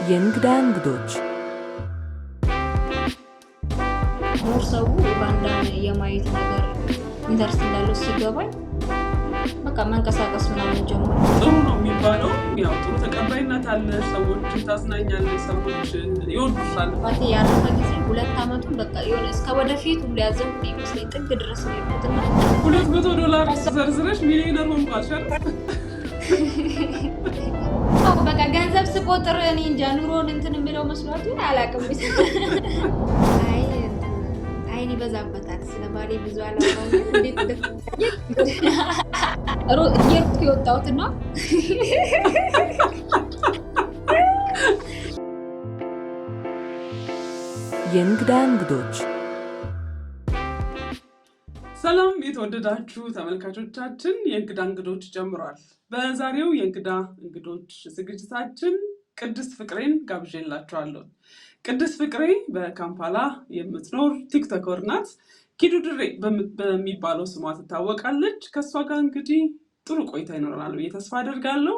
የእንግዳ እንግዶች ሞር ሰው ኡጋንዳን የማየት ነገር ኢንተረስት እንዳለው ሲገባኝ በቃ መንቀሳቀስ ምናምን ጀምሮ ጥሩ ነው የሚባለው። ያው ጥሩ ተቀባይነት አለ። ሰዎች ታዝናኛለህ፣ ሰዎች ይወዱሻል። ባቴ ያረፈ ጊዜ 2 ዓመቱን በቃ የሆነ እስከ ወደፊት ሁሉ ያዘንኩ ይመስለኝ ጥግ ድረስ ነው የሄድኩትና $200 ዘርዝረሽ ሚሊዮነር ሆንኳል። በቃ ገንዘብ ስቆጥር እኔ እንጃ ኑሮን እንትን የምለው መስሏችሁ አላውቅም። አይን ይበዛበታል። ስለ ባሌ ብዙ አላውቅም። እንዴት እየሮጥኩ የወጣሁት ነው። የእንግዳ እንግዶች ሰላም የተወደዳችሁ ተመልካቾቻችን፣ የእንግዳ እንግዶች ጀምሯል። በዛሬው የእንግዳ እንግዶች ዝግጅታችን ቅድስት ፍቅሬን ጋብዤላችኋለሁ። ቅድስት ፍቅሬ በካምፓላ የምትኖር ቲክቶከር ናት። ኪዱ ድሬ በሚባለው ስሟ ትታወቃለች። ከእሷ ጋር እንግዲህ ጥሩ ቆይታ ይኖረናል ብዬ ተስፋ አደርጋለሁ።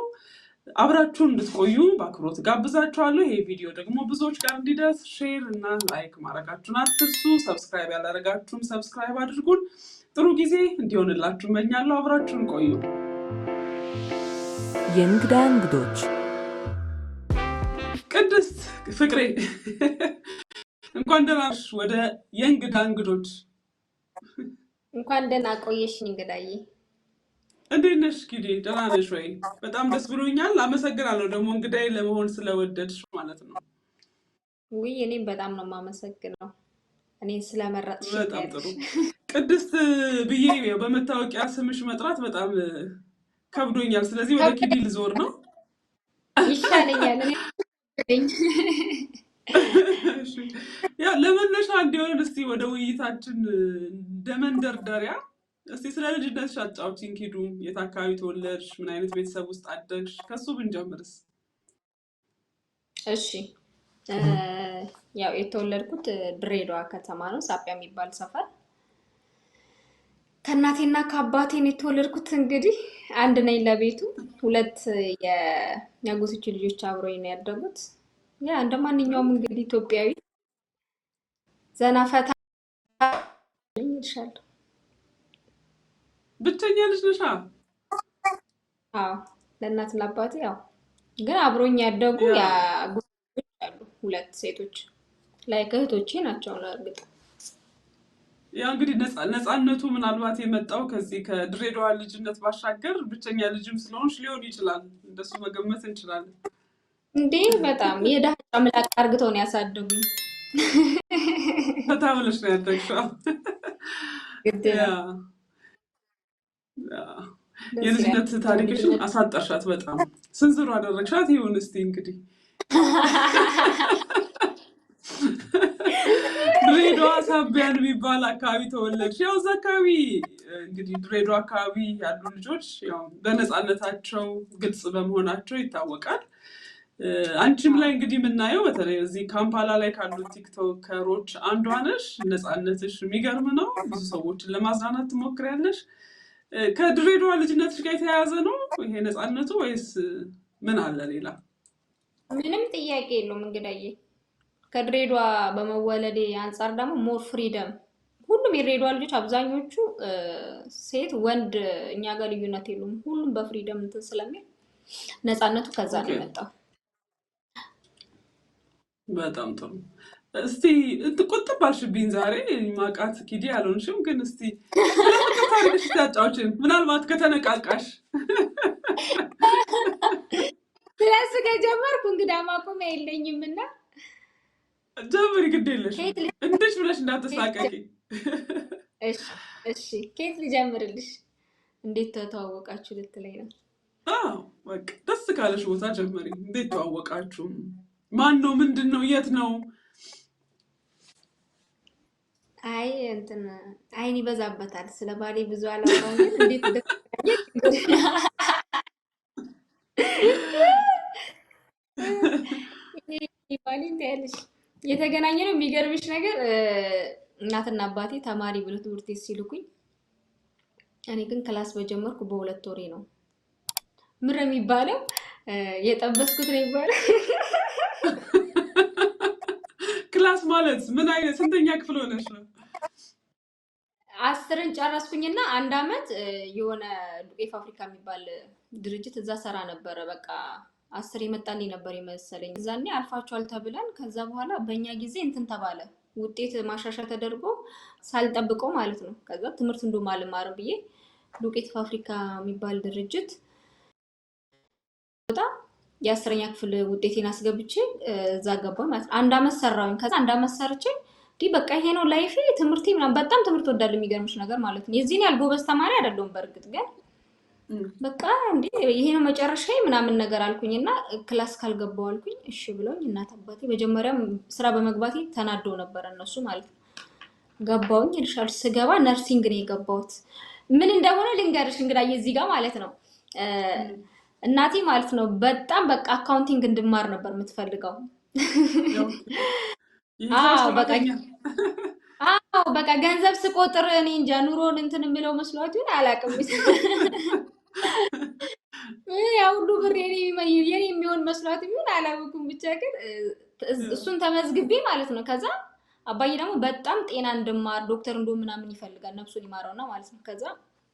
አብራችሁን እንድትቆዩ በአክብሮት ጋብዛችኋለሁ። ይሄ ቪዲዮ ደግሞ ብዙዎች ጋር እንዲደርስ ሼር እና ላይክ ማድረጋችሁን አትርሱ። ሰብስክራይብ ያላደረጋችሁም ሰብስክራይብ አድርጉን። ጥሩ ጊዜ እንዲሆንላችሁ እመኛለሁ። አብራችሁን ቆዩ። የእንግዳ እንግዶች ቅድስት ፍቅሬ እንኳን ደህና ነሽ ወደ የእንግዳ እንግዶች። እንኳን ደህና ቆየሽኝ እንግዳዬ። እንዴት ነሽ ኪዴ? ደህና ነሽ ወይ? በጣም ደስ ብሎኛል። አመሰግናለሁ ደግሞ እንግዳዬ ለመሆን ስለወደድሽ ማለት ነው። ውይ እኔም በጣም ነው የማመሰግነው እኔን ስለመረጥሽ። በጣም ጥሩ። ቅድስት ብዬ በመታወቂያ ስምሽ መጥራት በጣም ከብዶኛል። ስለዚህ ወደ ኪዲ ልዞር ነው ይሻለኛል። ያ ለመነሻ እንዲሆን እስቲ ወደ ውይይታችን እንደ መንደርደሪያ እስቲ ስለ ልጅነትሽ አጫውቺኝ ኪዱ። የት አካባቢ ተወለድሽ? ምን አይነት ቤተሰብ ውስጥ አደግሽ? ከሱ ብንጀምርስ? እሺ ያው የተወለድኩት ድሬዳዋ ከተማ ነው፣ ሳቢያ የሚባል ሰፈር። ከእናቴና ከአባቴን የተወለድኩት እንግዲህ አንድ ነኝ ለቤቱ። 2 የአጎቶቼ ልጆች አብሮኝ ነው ያደጉት። ያ እንደ ማንኛውም እንግዲህ ኢትዮጵያዊ ዘና ፈታ ይልሻል። ብቸኛ ልጅ ነሽ? አዎ ለእናት ለአባቴ ያው ግን አብሮኝ ያደጉ ያጎቶቼ አሉ 2 ሴቶች ላይ እህቶቼ ናቸው። እርግጥ ያ እንግዲህ ነፃነቱ ምናልባት የመጣው ከዚህ ከድሬዳዋ ልጅነት ባሻገር ብቸኛ ልጅም ስለሆንሽ ሊሆን ይችላል። እንደሱ መገመት እንችላለን። እንዴ በጣም የድሃ ጨምላቅ አርግተው ነው ያሳደጉኝ። ፈታ ብለሽ ነው ያደግሽው። የልጅነት ታሪክሽን አሳጠርሻት በጣም ስንዝሩ አደረግሻት። ይሁን እስቲ እንግዲህ ድሬዳዋ ሳቢያን የሚባል አካባቢ ተወለድሽ። ያው እዛ አካባቢ እንግዲህ ድሬዳዋ አካባቢ ያሉ ልጆች ያው በነፃነታቸው ግልጽ በመሆናቸው ይታወቃል። አንቺም ላይ እንግዲህ የምናየው በተለይ እዚህ ካምፓላ ላይ ካሉት ቲክቶከሮች አንዷ ነሽ። ነፃነትሽ የሚገርም ነው። ብዙ ሰዎችን ለማዝናናት ትሞክሪያለሽ። ከድሬዳዋ ልጅነትሽ ጋር የተያያዘ ነው ይሄ ነፃነቱ ወይስ ምን አለ ሌላ? ምንም ጥያቄ የለውም እንግዳዬ። ከድሬዳዋ በመወለዴ አንጻር ደግሞ ሞር ፍሪደም፣ ሁሉም የድሬዳዋ ልጆች አብዛኞቹ ሴት ወንድ እኛ ጋር ልዩነት የለውም። ሁሉም በፍሪደም እንትን ስለሚል ነፃነቱ ከዛ ነው የመጣው። በጣም ጥሩ። እስቲ ቁጥብ ባልሽብኝ ዛሬ ማቃት ኪዲ አልሆንሽም፣ ግን እስቲ ለፍቅር ታሪክሽ ታጫውችን ምናልባት ከተነቃቃሽ። ስለሱ ከጀመርኩ እንግዳ ማቆሚያ የለኝም እና ጀምሪ፣ ግድ የለሽ እንድሽ ብለሽ እንዳትሳቀቂ። እሺ ከየት ልጀምርልሽ? እንዴት ተተዋወቃችሁ ልትለኝ ነው? በቃ ደስ ካለሽ ቦታ ጀምሪ። እንዴት ተዋወቃችሁ? ማን ነው? ምንድን ነው? የት ነው? አይ እንትን አይን ይበዛበታል። ስለ ባሌ ብዙ አላውቅም፣ ግን እንዴት ባሌን ታያለሽ። የተገናኘ ነው። የሚገርምሽ ነገር እናትና አባቴ ተማሪ ብሎ ትምህርት ቤት ሲልኩኝ፣ እኔ ግን ክላስ በጀመርኩ በ2 ወሬ ነው። ምር የሚባለው የጠበስኩት ነው ይባላል። ክላስ ማለት ምን አይነት ስንተኛ ክፍል ሆነሽ ነው? 10ን ጨረስኩኝና አንድ አመት የሆነ ዱቄት ፋብሪካ የሚባል ድርጅት እዛ ሰራ ነበረ። በቃ 10 የመጣልኝ ነበር የመሰለኝ። እዛኔ አልፋችኋል ተብለን ከዛ በኋላ በእኛ ጊዜ እንትን ተባለ፣ ውጤት ማሻሻያ ተደርጎ ሳልጠብቀው ማለት ነው። ከዛ ትምህርት እንደውም አልማርም ብዬ ዱቄት ፋብሪካ የሚባል ድርጅት የ10ኛ ክፍል ውጤቴን አስገብቼ እዛ ገባሁ ማለት ነው። አንድ አመት ሰራሁኝ። ከዛ አንድ አመት ሰርቼ በቃ ይሄ ነው ላይፌ ትምህርቴ ምናምን። በጣም ትምህርት ወዳለሁ የሚገርምሽ ነገር ማለት ነው። የዚህን ያህል ጎበዝ ተማሪ አይደለሁም በእርግጥ ግን በቃ እንዴ ይሄ ነው መጨረሻዬ ምናምን ነገር አልኩኝና ክላስ ካልገባሁ አልኩኝ። እሺ ብለውኝ እናት አባቴ መጀመሪያም ስራ በመግባቴ ተናደው ነበር እነሱ ማለት ነው። ገባሁኝ ልሻል ስገባ ነርሲንግ ነው የገባሁት። ምን እንደሆነ ልንገርሽ እንግዲህ የዚህ ጋር ማለት ነው። እናቴ ማለት ነው በጣም በቃ አካውንቲንግ እንድማር ነበር የምትፈልገው። በቃ ገንዘብ ስቆጥር እኔ እንጃ ኑሮን እንትን የምለው መስሏት ይሁን አላውቅም። ያ ሁሉ ብር የኔ የሚሆን መስሏት ይሁን አላውቅም። ብቻ ግን እሱን ተመዝግቤ ማለት ነው። ከዛ አባዬ ደግሞ በጣም ጤና እንድማር ዶክተር እንደው ምናምን ይፈልጋል ነፍሱን ይማረውና ማለት ነው። ከዛ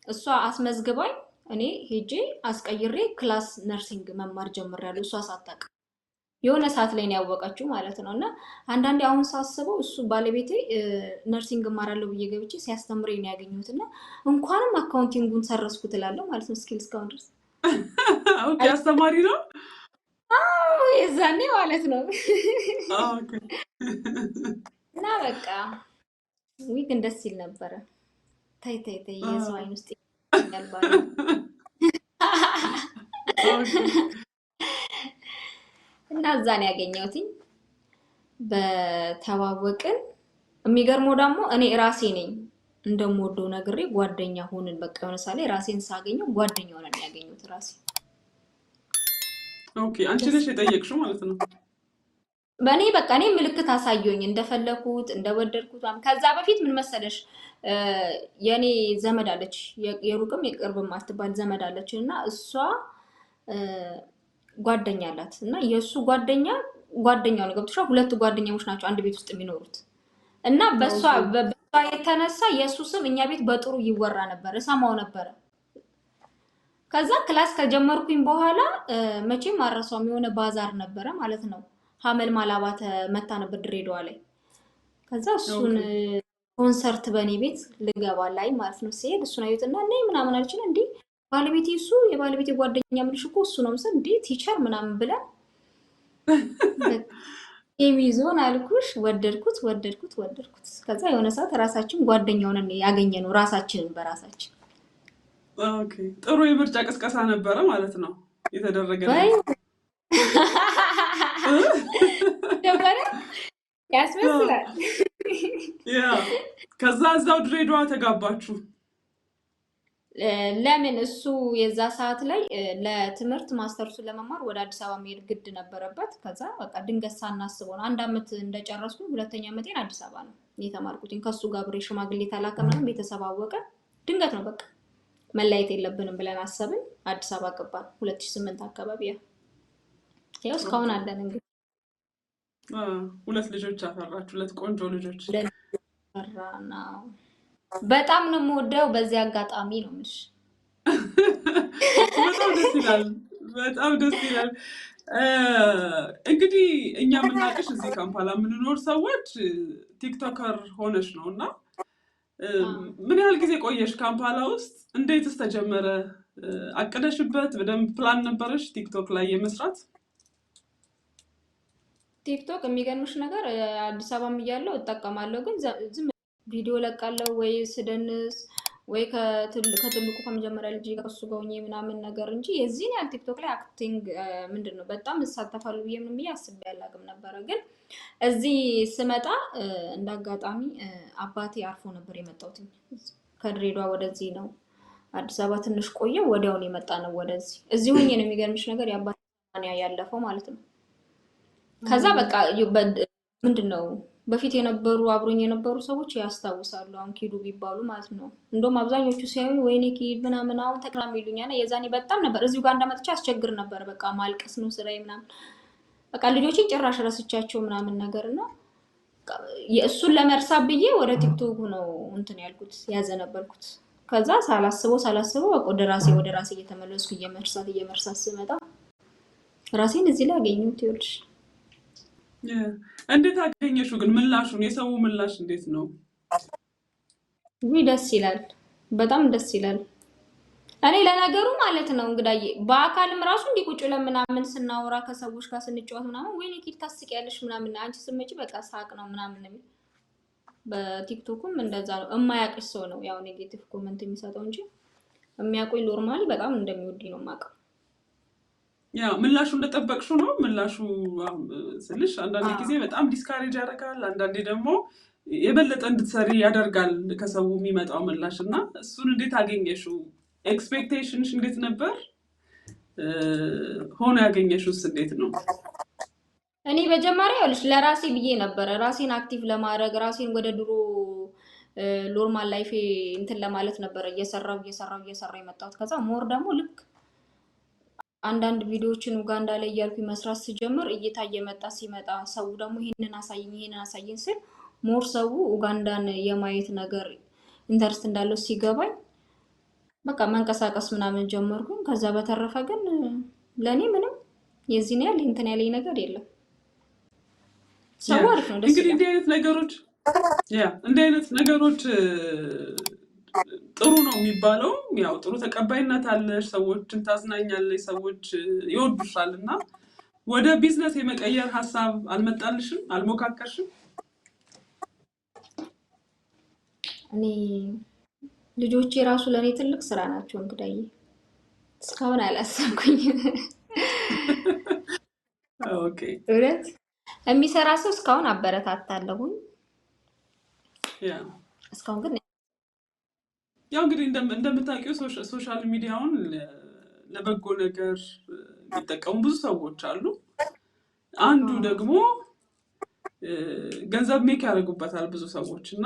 እሷ አስመዝግባኝ እኔ ሄጄ አስቀይሬ ክላስ ነርሲንግ መማር ጀምሬያለሁ። እሷ ሳታውቅ የሆነ ሰዓት ላይ ነው ያወቀችው ማለት ነው። እና አንዳንዴ አሁን ሳስበው እሱ ባለቤቴ ነርሲንግ እማራለሁ ብዬ ገብቼ ሲያስተምረኝ ነው ያገኘሁት። እና እንኳንም አካውንቲንጉን ሰረስኩት እላለሁ ማለት ነው። እስኪል እስካሁን ድረስ ኦኬ አስተማሪ ነው። አዎ የዛኔ ማለት ነው። ኦኬ እና በቃ ውይ ግን ደስ ይል ነበረ። ታይ ታይ ታይ የሰው አይን ውስጥ ያልባል። እና እዛ ነው ያገኘሁትኝ። በተዋወቅን የሚገርመው ደግሞ እኔ ራሴ ነኝ እንደምወደው ነግሬ ጓደኛ ሆንን። በቃ የሆነ ሳለ ራሴን ሳገኘው ጓደኛ ሆነን ያገኘሁት ራሴ። ኦኬ አንቺ ነሽ የጠየቅሽው ማለት ነው? በእኔ በቃ እኔ ምልክት አሳየኝ እንደፈለኩት እንደወደድኩት። ከዛ በፊት ምን መሰለሽ የኔ ዘመድ አለች፣ የሩቅም የቅርብም አትባል ዘመድ አለች እና እሷ ጓደኛ አላት እና የእሱ ጓደኛው ነው ገብቶሻል። ሁለቱ ጓደኛሞች ናቸው አንድ ቤት ውስጥ የሚኖሩት እና በሷ የተነሳ የእሱ ስም እኛ ቤት በጥሩ ይወራ ነበር፣ እሰማው ነበረ። ከዛ ክላስ ከጀመርኩኝ በኋላ መቼም አረሳውም የሆነ ባዛር ነበረ ማለት ነው። ሀመል ማላባተ መታ ነበር ድሬዳዋ ላይ። ከዛ እሱን ኮንሰርት በእኔ ቤት ልገባ ላይ ማለት ነው ሲሄድ እሱን አዩትና ነይ ምናምን አልችል እንዴ ባለቤቴ እሱ የባለቤቴ ጓደኛ ምልሽ እኮ እሱ ነው ምስል እንዴ ቲቸር ምናምን ብለን የሚዞን አልኩሽ። ወደድኩት። ከዛ የሆነ ሰዓት ራሳችን ጓደኛውን ያገኘ ነው ራሳችንን በራሳችን። ኦኬ ጥሩ የምርጫ ቅስቀሳ ነበረ ማለት ነው የተደረገ ያስመስላል። ያ ከዛ እዛው ድሬዳዋ ተጋባችሁ? ለምን እሱ የዛ ሰዓት ላይ ለትምህርት ማስተርሱን ለመማር ወደ አዲስ አበባ መሄድ ግድ ነበረበት። ከዛ በቃ ድንገት ሳናስበው ነው አንድ አመት እንደጨረስኩ ሁለተኛ አመቴን አዲስ አበባ ነው የተማርኩትኝ። ከሱ ጋር ብሬ ሽማግሌ ተላከ ምናምን ቤተሰብ አወቀ። ድንገት ነው በቃ መለያየት የለብንም ብለን አሰብን። አዲስ አበባ ገባን 2008 አካባቢ። ያው እስካሁን አለን እንግዲህ። ሁለት ልጆች አፈራችሁ፣ ሁለት ቆንጆ ልጆች። በጣም ነው የምወደው። በዚህ አጋጣሚ ነው ምሽ በጣም ደስ ይላል። እንግዲህ እኛ የምናውቅሽ እዚህ ካምፓላ የምንኖር ሰዎች ቲክቶከር ሆነሽ ነው እና ምን ያህል ጊዜ ቆየሽ ካምፓላ ውስጥ? እንዴትስ ተጀመረ? አቅደሽበት በደንብ ፕላን ነበረሽ ቲክቶክ ላይ የመስራት? ቲክቶክ የሚገርምሽ ነገር አዲስ አበባም እያለሁ እጠቀማለሁ፣ ግን ዝም ቪዲዮ ለቃለሁ ወይ ስደንስ ወይ ከትልቁ ከመጀመሪያ ልጅ ጋር እሱ ጋር ሆኜ ምናምን ነገር እንጂ የዚህን ያህል ቲክቶክ ላይ አክቲንግ ምንድን ነው በጣም እሳተፋለሁ ብዬ ምንም ብዬ አስቤ አላውቅም ነበረ። ግን እዚህ ስመጣ እንዳጋጣሚ አባቴ አርፎ ነበር የመጣሁት። ከድሬዳዋ ወደዚህ ነው አዲስ አበባ ትንሽ ቆየው፣ ወዲያውን የመጣ ነው ወደዚህ። እዚህ ሆኜ ነው የሚገርምሽ ነገር የአባቴ ያለፈው ማለት ነው። ከዛ በቃ ምንድን ነው በፊት የነበሩ አብሮኝ የነበሩ ሰዎች ያስታውሳሉ፣ አሁን ኪዱ ቢባሉ ማለት ነው። እንደውም አብዛኞቹ ሲያዩ ወይኔ ኪድ ምናምን አሁን ተቀራሚ ይሉኛል። የዛኔ በጣም ነበር እዚሁ ጋር እንዳመጥቼ አስቸግር ነበር። በቃ ማልቀስ ነው ስራዬ ምናምን። በቃ ልጆችን ጭራሽ ረስቻቸው ምናምን ነገርና የእሱን ለመርሳት ብዬ ወደ ቲክቶክ ነው እንትን ያልኩት ያዘነበልኩት። ከዛ ሳላስበው በቃ ወደ ራሴ እየተመለስኩ እየመርሳት ስመጣ ራሴን እዚህ ላይ አገኘሁት። ይኸውልሽ እንዴት አገኘሽው ግን ምላሹን? የሰው ምላሽ እንዴት ነው? ደስ ይላል፣ በጣም ደስ ይላል። እኔ ለነገሩ ማለት ነው እንግዳዬ በአካልም ራሱ እንዲቁጭ ለምናምን ስናወራ ከሰዎች ጋር ስንጫወት ምናምን ወይኔ ኪድ ታስቂያለሽ ምናምን አንቺ ስመጪ በቃ ሳቅ ነው ምናምን ነው። በቲክቶክም እንደዛ ነው። የማያውቅሽ ሰው ነው ያው ኔጌቲቭ ኮመንት የሚሰጠው እንጂ የሚያውቁኝ ኖርማሊ በጣም እንደሚወዱኝ ነው የማውቀው። ያ ምላሹ እንደጠበቅሽው ነው? ምላሹ ስልሽ አንዳንድ ጊዜ በጣም ዲስካሬጅ ያደርጋል፣ አንዳንዴ ደግሞ የበለጠ እንድትሰሪ ያደርጋል ከሰው የሚመጣው ምላሽ እና እሱን እንዴት አገኘሽው? ኤክስፔክቴሽንሽ እንዴት ነበር? ሆኖ ያገኘሽውስ እንዴት ነው? እኔ መጀመሪያ ይኸውልሽ ለራሴ ብዬ ነበረ ራሴን አክቲቭ ለማድረግ ራሴን ወደ ድሮ ኖርማል ላይፌ እንትን ለማለት ነበረ እየሰራው የመጣሁት። ከዛ ሞር ደግሞ ልክ አንዳንድ ቪዲዮዎችን ኡጋንዳ ላይ እያልኩኝ መስራት ስጀምር እይታ እየመጣ ሲመጣ ሰው ደግሞ ይሄንን አሳየኝ ስል ሞር ሰው ኡጋንዳን የማየት ነገር ኢንተረስት እንዳለው ሲገባኝ በቃ መንቀሳቀስ ምናምን ጀመርኩኝ። ከዛ በተረፈ ግን ለኔ ምንም የዚህን ያህል እንትን ያለኝ ነገር የለም። ሰው አሪፍ ነው፣ ደስ እንግዲህ እንዲህ አይነት ነገሮች ጥሩ ነው የሚባለው። ያው ጥሩ ተቀባይነት አለሽ፣ ሰዎችን ታዝናኛለሽ፣ ሰዎች ይወዱሻል እና ወደ ቢዝነስ የመቀየር ሀሳብ አልመጣልሽም? አልሞካከርሽም? እኔ ልጆቼ ራሱ ለኔ ትልቅ ስራ ናቸው እንግዳዬ። እስካሁን አላሰብኩኝም። ኦኬ እውነት የሚሰራ ሰው እስካሁን አበረታታለሁኝ። እስካሁን ግን ያው እንግዲህ እንደምታውቂው ሶሻል ሚዲያውን ለበጎ ነገር የሚጠቀሙ ብዙ ሰዎች አሉ። አንዱ ደግሞ ገንዘብ ሜክ ያደርጉበታል ብዙ ሰዎች እና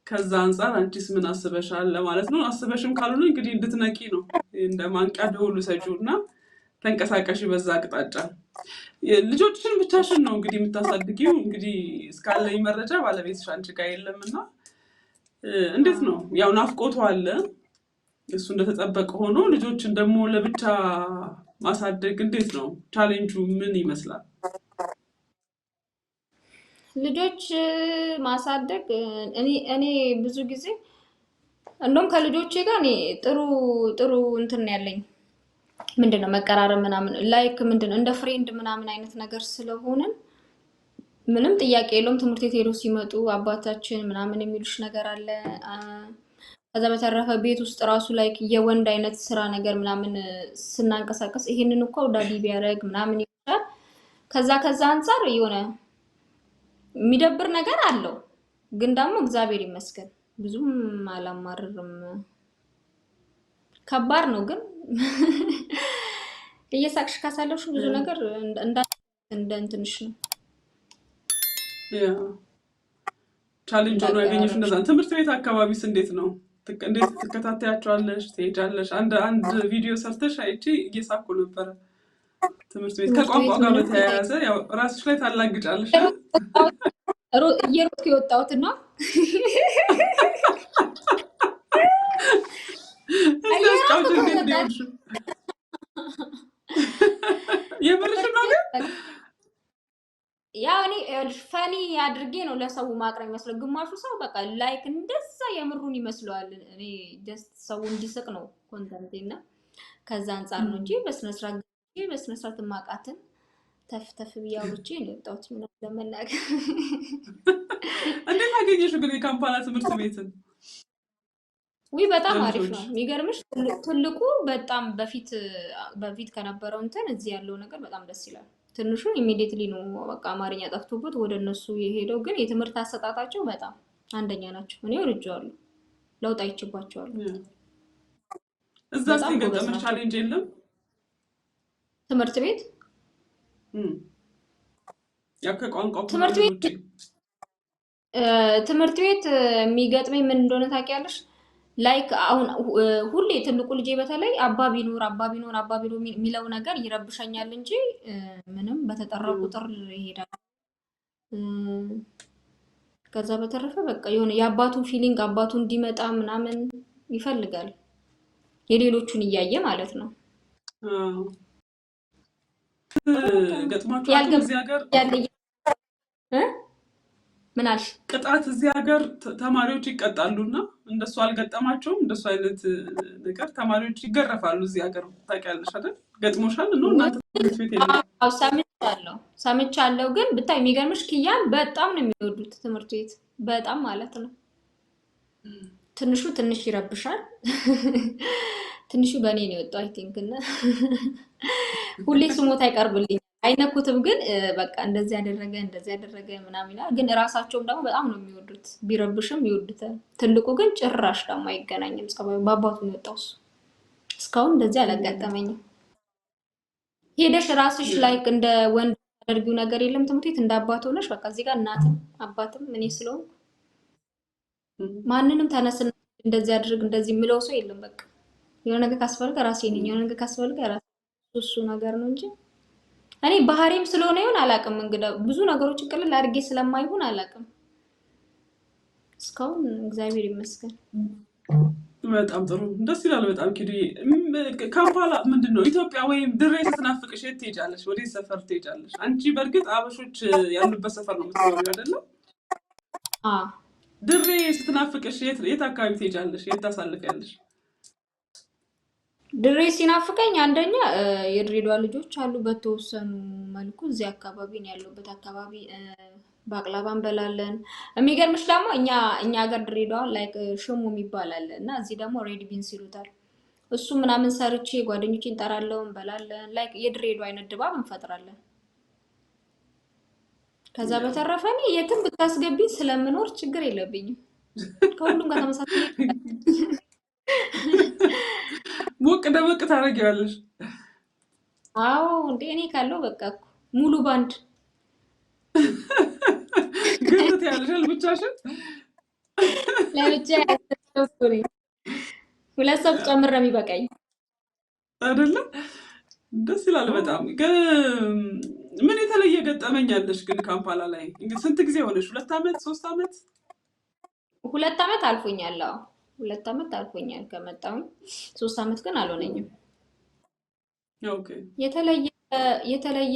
ከዛ አንፃር አንቺስ ምን አስበሻል ለማለት ነው። አስበሽም ካልሆነ እንግዲህ እንድትነቂ ነው፣ እንደ ማንቂያ ደውል ሰጪው እና ተንቀሳቀሽ በዛ አቅጣጫ። ልጆችሽን ብቻሽን ነው እንግዲህ የምታሳድጊው? እንግዲህ እስካለኝ መረጃ ባለቤትሽ አንቺ ጋር የለምና እንዴት ነው? ያው ናፍቆቱ አለ፣ እሱ እንደተጠበቀ ሆኖ ልጆችን ደግሞ ለብቻ ማሳደግ እንዴት ነው? ቻሌንጁ ምን ይመስላል? ልጆች ማሳደግ እኔ ብዙ ጊዜ እንደውም ከልጆቼ ጋር እኔ ጥሩ እንትን ያለኝ ምንድነው መቀራረብ ምናምን ላይክ ምንድነው እንደ ፍሬንድ ምናምን አይነት ነገር ስለሆነን ምንም ጥያቄ የለውም። ትምህርት ቤት ሄዶ ሲመጡ አባታችን ምናምን የሚሉሽ ነገር አለ። ከዛ በተረፈ ቤት ውስጥ ራሱ ላይክ የወንድ አይነት ስራ ነገር ምናምን ስናንቀሳቀስ ይሄንን እኮ ዳዲ ቢያደርግ ምናምን ይላል። ከዛ አንፃር የሆነ የሚደብር ነገር አለው፣ ግን ደግሞ እግዚአብሔር ይመስገን ብዙም አላማርርም። ከባድ ነው ግን እየሳቅሽ ካሳለፍሽ ብዙ ነገር እንደ እንትንሽ ነው። ቻሌንጅ ሆኖ ያገኘሽ እንደዛ። ትምህርት ቤት አካባቢስ እንዴት ነው? እንዴት ትከታተያቸዋለሽ? ትሄጃለሽ? አንድ ቪዲዮ ሰርተሽ አይቼ እየሳኩ ነበረ። ትምህርት ቤት ከቋንቋ ጋር በተያያዘ ያው ራስሽ ላይ ታላግጫለሽ። እየሮጥኩ የወጣሁት ነው። የምርሽ ነው ግን ያው እኔ ፈኒ አድርጌ ነው ለሰው ማቅረብ የሚመስለው። ግማሹ ሰው በቃ ላይክ እንደዛ የምሩን ይመስለዋል። እኔ ጀስት ሰው እንዲስቅ ነው ኮንተንቴ እና ከዛ አንፃር ነው እንጂ በስነስርዓት ማቃትን ተፍ ብያው ብቻ ነው የወጣሁት ምናምን ለመናገር። እንዴት አገኘሽው ግን የካምፓላ ትምህርት ቤትን? ወይ በጣም አሪፍ ነው። የሚገርምሽ ትልቁ በጣም በፊት ከነበረው እንትን እዚህ ያለው ነገር በጣም ደስ ይላል። ትንሹ ኢሚዲየትሊ ነው በቃ አማርኛ ጠፍቶበት ወደ እነሱ የሄደው፣ ግን የትምህርት አሰጣጣቸው በጣም አንደኛ ናቸው። እኔ ወድጄዋለሁ፣ ለውጥ አይችባቸዋለሁ። እዛ ሲገጠምሽ ቻሌንጅ የለም? ትምህርት ቤት ያው ከቋንቋው ትምህርት ቤት የሚገጥመኝ ምን እንደሆነ ታውቂያለሽ? ላይክ አሁን ሁሌ ትልቁ ልጄ በተለይ አባ ቢኖር የሚለው ነገር ይረብሸኛል እንጂ ምንም በተጠራ ቁጥር ይሄዳል። ከዛ በተረፈ በቃ የሆነ የአባቱን ፊሊንግ አባቱ እንዲመጣ ምናምን ይፈልጋል። የሌሎቹን እያየ ማለት ነው። ገጥሟቸው እዚህ ሀገር ምን አልሽ? ቅጣት እዚህ ሀገር ተማሪዎች ይቀጣሉና እንደሱ አልገጠማቸውም። እንደሱ አይነት ነገር ተማሪዎች ይገረፋሉ እዚህ ሀገር ታውቂያለሽ አይደል? ገጥሞሻል? ነው እናንተ ትምህርት ቤት የለም? ሰምቻለሁ። ግን ብታይ የሚገርምሽ ኪያን በጣም ነው የሚወዱት ትምህርት ቤት በጣም ማለት ነው። ትንሹ ትንሽ ይረብሻል። ትንሹ በእኔ ነው የወጣው አይ ቲንክ እና ሁሌ ስሞት አይቀርብልኝ አይነኩትም። ግን በቃ እንደዚህ ያደረገ ምናምን ይላል። ግን እራሳቸውም ደግሞ በጣም ነው የሚወዱት። ቢረብሽም ይወዱታል። ትልቁ ግን ጭራሽ ደግሞ አይገናኝም ጸባዩ። በአባቱ ነው የወጣው እሱ። እስካሁን እንደዚህ አላጋጠመኝም። ሄደሽ ራስሽ ላይክ እንደ ወንድ አድርጊው ነገር የለም ትምህርት ቤት እንደ አባት ሆነሽ በቃ እዚህ ጋር እናትም አባትም እኔ ስለሆንኩ ማንንም ተነስና እንደዚህ አድርግ እንደዚህ የሚለው ሰው የለም። በቃ የሆነ ነገር ካስፈልገ ራሴ ነኝ፣ የሆነ ነገር ካስፈልገ ራሴ እሱ ነገር ነው እንጂ እኔ ባህሪም ስለሆነ ይሁን አላውቅም። እንግዲህ ብዙ ነገሮች ቅልል አድርጌ ስለማይሆን አላውቅም። እስካሁን እግዚአብሔር ይመስገን። በጣም ጥሩ ደስ ይላል። በጣም ኪዱ ካምፓላ ምንድን ነው ኢትዮጵያ ወይም ድሬ ስትናፍቅሽ የት ትሄጃለሽ? ወደ ሰፈር ትሄጃለሽ? አንቺ በእርግጥ አበሾች ያሉበት ሰፈር ነው የምትኖሪው አይደለም? ድሬ ስትናፍቅሽ የት አካባቢ ትሄጃለሽ? የት ታሳልፊያለሽ? ድሬ ሲናፍቀኝ አንደኛ የድሬዳዋ ልጆች አሉ በተወሰኑ መልኩ እዚህ አካባቢ ነው ያለሁበት አካባቢ ባቅላባ እንበላለን። የሚገርምሽ ደግሞ እኛ ሀገር ድሬዳዋ ላይክ ሽሙ የሚባል አለ እና እዚህ ደግሞ ሬድ ቢንስ ይሉታል። እሱ ምናምን ሰርቼ ጓደኞቼን እንጠራለሁ እንበላለን። ላይክ የድሬዳዋ አይነት ድባብ እንፈጥራለን። ከዛ በተረፈ እኔ የትም ብታስገቢኝ ስለምኖር ችግር የለብኝም። ከሁሉም ጋር ተመሳሳይ ሞቅ ደመቅ ታደርጊዋለሽ። አዎ እንዴ እኔ ካለው በቃ እኮ ሙሉ ባንድ ግንት ያለሻል ብቻሽን ለብቻ ያስተውሪ ሁለት ሰው ጨምር ነው የሚበቃኝ አይደለም? ደስ ይላል በጣም። ምን የተለየ ገጠመኛለሽ ግን ካምፓላ ላይ? እንግዲህ ስንት ጊዜ ሆነሽ? 2 ዓመት 3 ዓመት? 2 ዓመት አልፎኛል። አዎ 2 ዓመት አልፎኛል ከመጣሁኝ። 3 ዓመት ግን አልሆነኝም። ኦኬ። የተለየ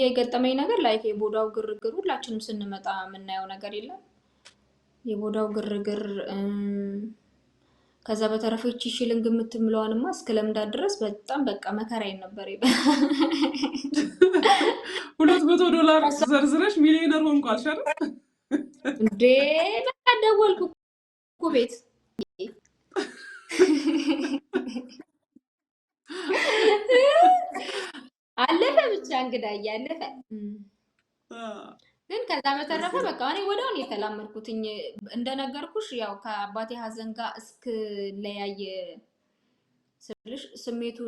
የገጠመኝ ነገር ላይ የቦዳው ግርግር ሁላችንም ስንመጣ የምናየው ነገር የለም። የቦዳው ግርግር ከዛ በተረፈ እቺ ሽልንግ የምትምለዋንማ እስከለምዳት ድረስ በጣም በቃ መከራዬን ነበር። $200 ዘርዝረሽ ሚሊዮነር ሆንኩ አልሽ አይደል እንዴ? በቃ ደወልኩ እኮ ቤት አለፈ ብቻ እንግዳ እያለፈ ግን ከዛ በተረፈ በቃ እኔ ወዲያውኑ የተላመድኩትኝ እንደነገርኩሽ ያው ከአባቴ ሀዘን ጋር እስክለያየ ስልሽ ስሜቱ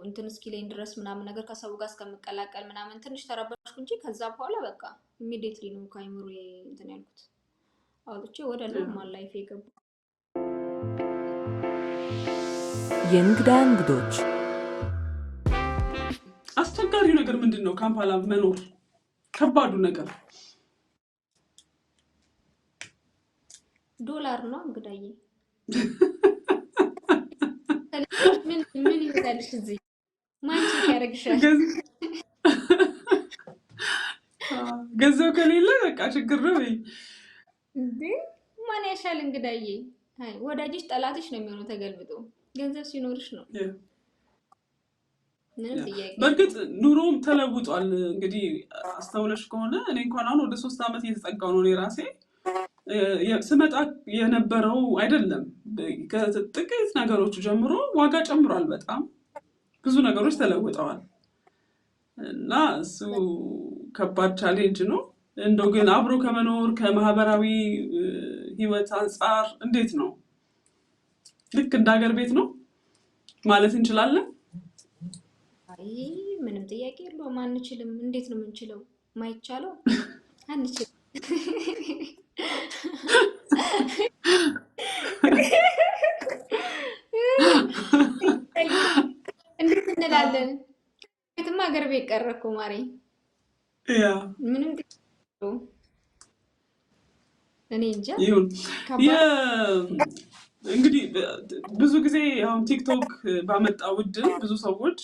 እንትን እስኪለኝ ድረስ ምናምን ነገር ከሰው ጋር እስከምቀላቀል ምናምን ትንሽ ተረበሽኩ እንጂ ከዛ በኋላ በቃ ኢሚዲየትሊ ነው ከአይምሮ እንትን ያልኩት አውጥቼ ወደ ኖርማል ላይፍ የገባው። የእንግዳ እንግዶች አስቸጋሪው ነገር ምንድን ነው? ካምፓላ መኖር ከባዱ ነገር ዶላር ነው እንግዳዬ። ምን ይወጣልሽ እዚህ ማንቺ ያረግሻል። ገንዘብ ከሌለ በቃ ችግር ነው እንዴ። ማን ያሻል እንግዳዬ? አይ ወዳጅሽ ጠላትሽ ነው የሚሆነው ተገልብጦ። ገንዘብ ሲኖርሽ ነው። በእርግጥ ኑሮም ተለውጧል። እንግዲህ አስተውለሽ ከሆነ እኔ እንኳን አሁን ወደ 3 ዓመት እየተጠጋው ነው። እኔ ራሴ ስመጣ የነበረው አይደለም። ከጥቂት ነገሮች ጀምሮ ዋጋ ጨምሯል። በጣም ብዙ ነገሮች ተለውጠዋል እና እሱ ከባድ ቻሌንጅ ነው። እንደው ግን አብሮ ከመኖር ከማህበራዊ ህይወት አንጻር እንዴት ነው? ልክ እንደ ሀገር ቤት ነው ማለት እንችላለን? አይ ምንም ጥያቄ የለውም። አንችልም። እንዴት ነው የምንችለው? ማይቻለው አንችልም። እንላለን። ቤትማ ሀገር ቤት ቀረ እኮ ማሬ። ያ ምንም እኔ እንጃ ይሁን ከባድ እንግዲህ ብዙ ጊዜ አሁን ቲክቶክ ባመጣው እድል ብዙ ሰዎች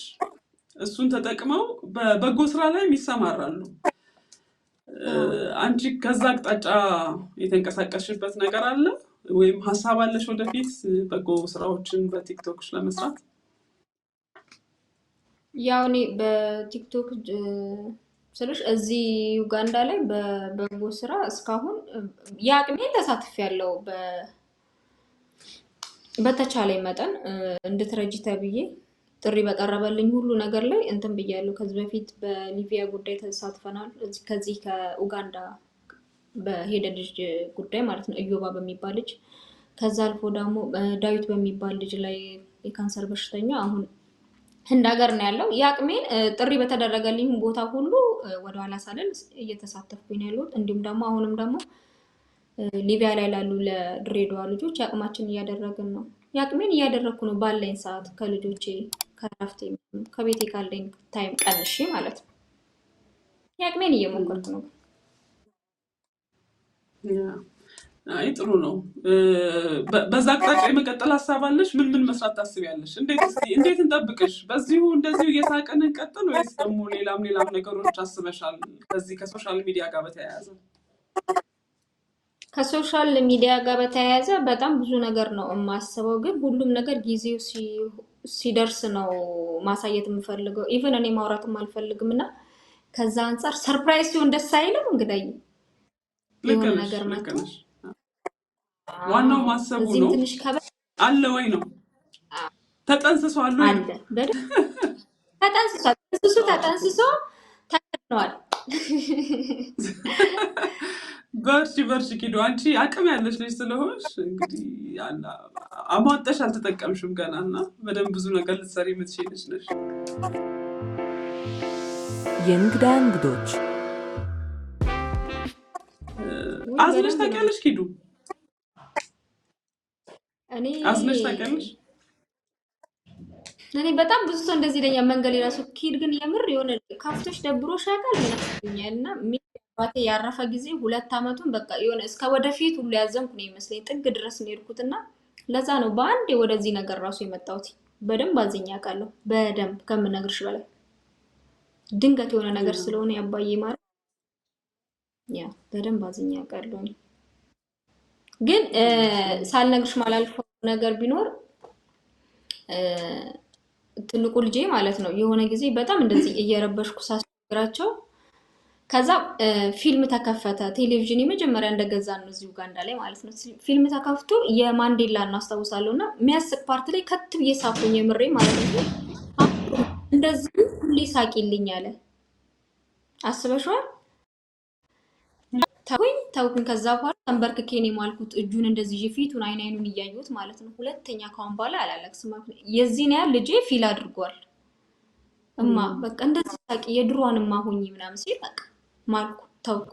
እሱን ተጠቅመው በበጎ ስራ ላይ ይሰማራሉ። አንቺ ከዛ አቅጣጫ የተንቀሳቀስሽበት ነገር አለ ወይም ሀሳብ አለሽ ወደፊት በጎ ስራዎችን በቲክቶክሽ ለመስራት? ያው እኔ በቲክቶክ ስልሽ እዚህ ዩጋንዳ ላይ በበጎ ስራ እስካሁን የአቅሜን ተሳትፌያለሁ። በተቻለኝ መጠን እንድትረጂ ተብዬ ጥሪ በቀረበልኝ ሁሉ ነገር ላይ እንትን ብያለሁ። ከዚህ በፊት በሊቢያ ጉዳይ ተሳትፈናል። ከዚህ ከኡጋንዳ በሄደ ልጅ ጉዳይ ማለት ነው፣ እዮባ በሚባል ልጅ። ከዛ አልፎ ደግሞ ዳዊት በሚባል ልጅ ላይ የካንሰር በሽተኛ አሁን ህንድ ሀገር ነው ያለው። የአቅሜን ጥሪ በተደረገልኝ ቦታ ሁሉ ወደኋላ ሳልል እየተሳተፍኩኝ ነው ያለሁት። እንዲሁም ደግሞ አሁንም ደግሞ ሊቢያ ላይ ላሉ ለድሬዳዋ ልጆች የአቅማችን እያደረግን ነው። የአቅሜን እያደረግኩ ነው ባለኝ ሰዓት ከልጆቼ ከራፍቴ ከቤቴ ካለኝ ታይም ቀንሼ ማለት ነው። የአቅሜን እየሞከርኩ ነው። አይ ጥሩ ነው። በዛ አቅጣጫ የመቀጠል ሀሳብ አለሽ? ምን መስራት ታስቢያለሽ? እንዴት እንጠብቅሽ? በዚሁ እንደዚሁ እየሳቅን እንቀጥል ወይስ ደግሞ ሌላም ነገሮች አስበሻል? ከዚህ ከሶሻል ሚዲያ ጋር በተያያዘ ከሶሻል ሚዲያ ጋር በተያያዘ በጣም ብዙ ነገር ነው የማስበው፣ ግን ሁሉም ነገር ጊዜው ሲደርስ ነው ማሳየት የምፈልገው። ኢቨን እኔ ማውራትም አልፈልግም እና ከዛ አንጻር ሰርፕራይዝ ሲሆን ደስ አይልም። እንግዲህ የሆነ ነገር ማለት ዋናው ማሰቡ ነው። አለ ወይ ነው ተጠንስሷል ወይ ነው? ተጠንስሶ ተከድነዋል። በርቺ ኪዱ፣ አንቺ አቅም ያለሽ ልጅ ስለሆንሽ እንግዲህ አሟጠሽ አልተጠቀምሽም ገና እና በደንብ ብዙ ነገር ልትሰሪ የምትችይ ልጅ ነሽ። የእንግዳ እንግዶች አዝነሽ ታውቂያለሽ ኪዱ? አዝነሽ ታውቂያለሽ? እኔ በጣም ብዙ ሰው እንደዚህ ይለኛል መንገድ የራሱ ኪድ፣ ግን የምር የሆነ ካፍቶሽ ደብሮሽ ያውቃል ምናምን እና ባቴ ያረፈ ጊዜ 2 ዓመቱን በቃ የሆነ እስከ ወደፊት ሁሉ ያዘንኩ ነው ይመስለኝ። ጥግ ድረስ ነው የሄድኩትና ለዛ ነው በአንዴ ወደዚህ ነገር ራሱ የመጣሁት። በደንብ አዝኛ አውቃለሁ፣ በደንብ ከምነግርሽ በላይ ድንገት የሆነ ነገር ስለሆነ ያባዬ ማለት ያ በደንብ አዝኛ አውቃለሁ። ግን ሳልነግርሽ ማላልፈው ነገር ቢኖር ትልቁ ልጄ ማለት ነው የሆነ ጊዜ በጣም እንደዚህ እየረበሽኩ ሳስቸግራቸው ከዛ ፊልም ተከፈተ። ቴሌቪዥን የመጀመሪያ እንደገዛ ነው እዚህ ኡጋንዳ ላይ ማለት ነው። ፊልም ተከፍቶ የማንዴላ ነው አስታውሳለሁ። እና የሚያስቅ ፓርት ላይ ከት ብዬ ሳኩኝ የምሬ ማለት ነው። እንደዚህ ሁሌ ሳቂልኝ አለ። አስበሽዋል? ተውኩኝ። ከዛ በኋላ ተንበርክኬ ነው የማልኩት። እጁን እንደዚህ ፊቱን አይኑን እያየሁት ማለት ነው። ሁለተኛ ካሁን በኋላ አላለቅስም ማለት ነው። የዚህን ያህል ልጄ ፊል አድርጓል። እማ በቃ እንደዚህ ሳቂ የድሮዋን እማ ሆኜ ምናምን ሲል በቃ ማልኩ፣ ተውኩ።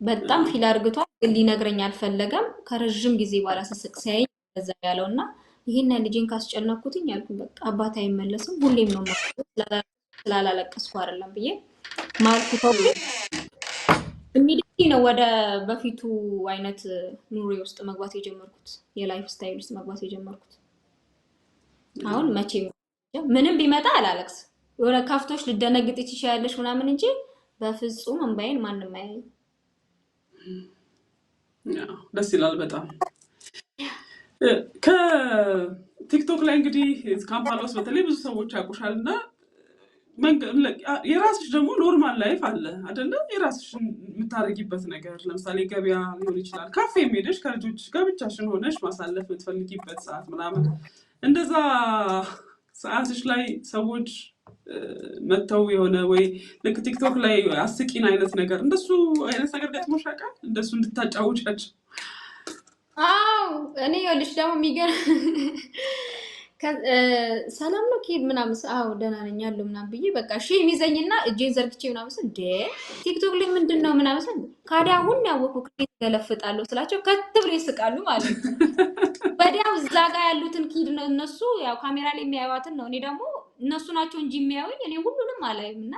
በጣም ፊል አድርግቷል፣ ግን ሊነግረኝ አልፈለገም። ከረዥም ጊዜ በኋላ ስስቅ ሲያየኝ በዛ ያለውና ይሄን ልጄን ካስጨነኩትኝ ያልኩኝ በቃ አባት አይመለስም፣ ሁሌም ነው ስላላለቀስኩ አይደለም ብዬ ማልኩ፣ ተውኩ። ኢሚዲየትሊ ነው ወደ በፊቱ አይነት ኑሮ ውስጥ መግባት የጀመርኩት፣ የላይፍ ስታይል ውስጥ መግባት የጀመርኩት። አሁን መቼም ምንም ቢመጣ አላለቅስ። የሆነ ካፍቶሽ ልደነግጥ ትችያለሽ ምናምን እንጂ በፍጹም እንባዬን ማንም አያየኝ። ደስ ይላል በጣም። ከቲክቶክ ላይ እንግዲህ ካምፓላ ውስጥ በተለይ ብዙ ሰዎች ያውቁሻል እና የራስሽ ደግሞ ኖርማል ላይፍ አለ አይደለ? የራስሽ የምታደርጊበት ነገር ለምሳሌ ገበያ ሊሆን ይችላል፣ ካፌ ሄደሽ ከልጆች ጋር ብቻሽን ሆነሽ ማሳለፍ የምትፈልጊበት ሰዓት ምናምን። እንደዛ ሰዓትሽ ላይ ሰዎች መተው የሆነ ወይ ልክ ቲክቶክ ላይ አስቂን አይነት ነገር እንደሱ አይነት ነገር ገጥሞሽ ያውቃል? እንደሱ እንድታጫውቻቸው? አዎ እኔ ይኸውልሽ ደግሞ ሰላም ነው ኪድ ምናምን አዎ ደህና ነኝ ያለው ምናምን ብዬ በቃ እሺ የሚዘኝና እጄን ዘርግቼ ምናምን ስል ቲክቶክ ላይ ምንድን ነው ምናምን ስል ካዲያ አሁን ያወኩ ክሬት ገለፍጣለሁ ስላቸው ከት ብሎ ይስቃሉ ማለት ነው። ወዲያው እዛ ጋር ያሉትን ኪድ ነው እነሱ ያው ካሜራ ላይ የሚያዩዋትን ነው። እኔ ደግሞ እነሱ ናቸው እንጂ የሚያዩኝ እኔ ሁሉንም አላይም። እና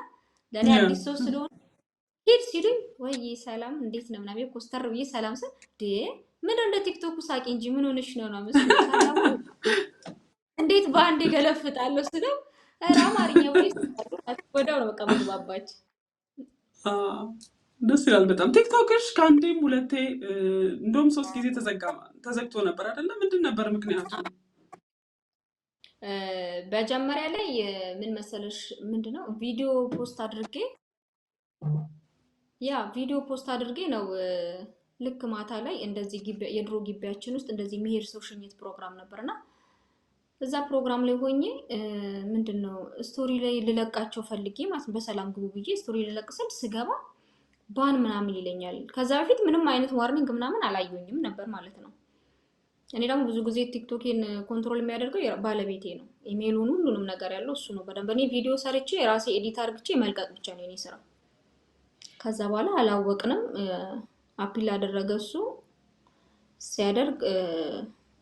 ለእኔ አዲስ ሰው ስለሆነ ኪድ ሲሉኝ ወይ ሰላም እንዴት ነው ምናምን ኮስተር ብዬ ሰላም ስል ምን እንደ ቲክቶክ ሳቂ እንጂ ምን ሆነሽ ነው ነው መስሎ እንዴት በአንድ ገለፍጣለሁ ስለው አማርኛ ወይ ወዲያው ነው በቃ መግባባች። ደስ ይላል በጣም። ቲክቶክሽ ከአንዴም ሁለቴ እንደውም 3 ጊዜ ተዘግቶ ነበር አይደለ? ምንድን ነበር ምክንያቱ? በመጀመሪያ ላይ ምን መሰለሽ ምንድነው ቪዲዮ ፖስት አድርጌ ነው ልክ ማታ ላይ እንደዚህ የድሮ ግቢያችን ውስጥ እንደዚህ መሄድ ሰው ሽኝት ፕሮግራም ነበርና እዛ ፕሮግራም ላይ ሆኜ ምንድነው ስቶሪ ላይ ልለቃቸው ፈልጌ ማለት በሰላም ግቡ ብዬ ስቶሪ ልለቅስል ስገባ ባን ምናምን ይለኛል። ከዛ በፊት ምንም አይነት ዋርኒንግ ምናምን አላየኝም ነበር ማለት ነው። እኔ ደግሞ ብዙ ጊዜ ቲክቶኬን ኮንትሮል የሚያደርገው ባለቤቴ ነው። ኢሜይሉን ሁሉንም ነገር ያለው እሱ ነው በደንብ። እኔ ቪዲዮ ሰርቼ ራሴ ኤዲት አድርግቼ መልቀቅ ብቻ ነው የኔ ስራ። ከዛ በኋላ አላወቅንም አፒል አደረገ እሱ ሲያደርግ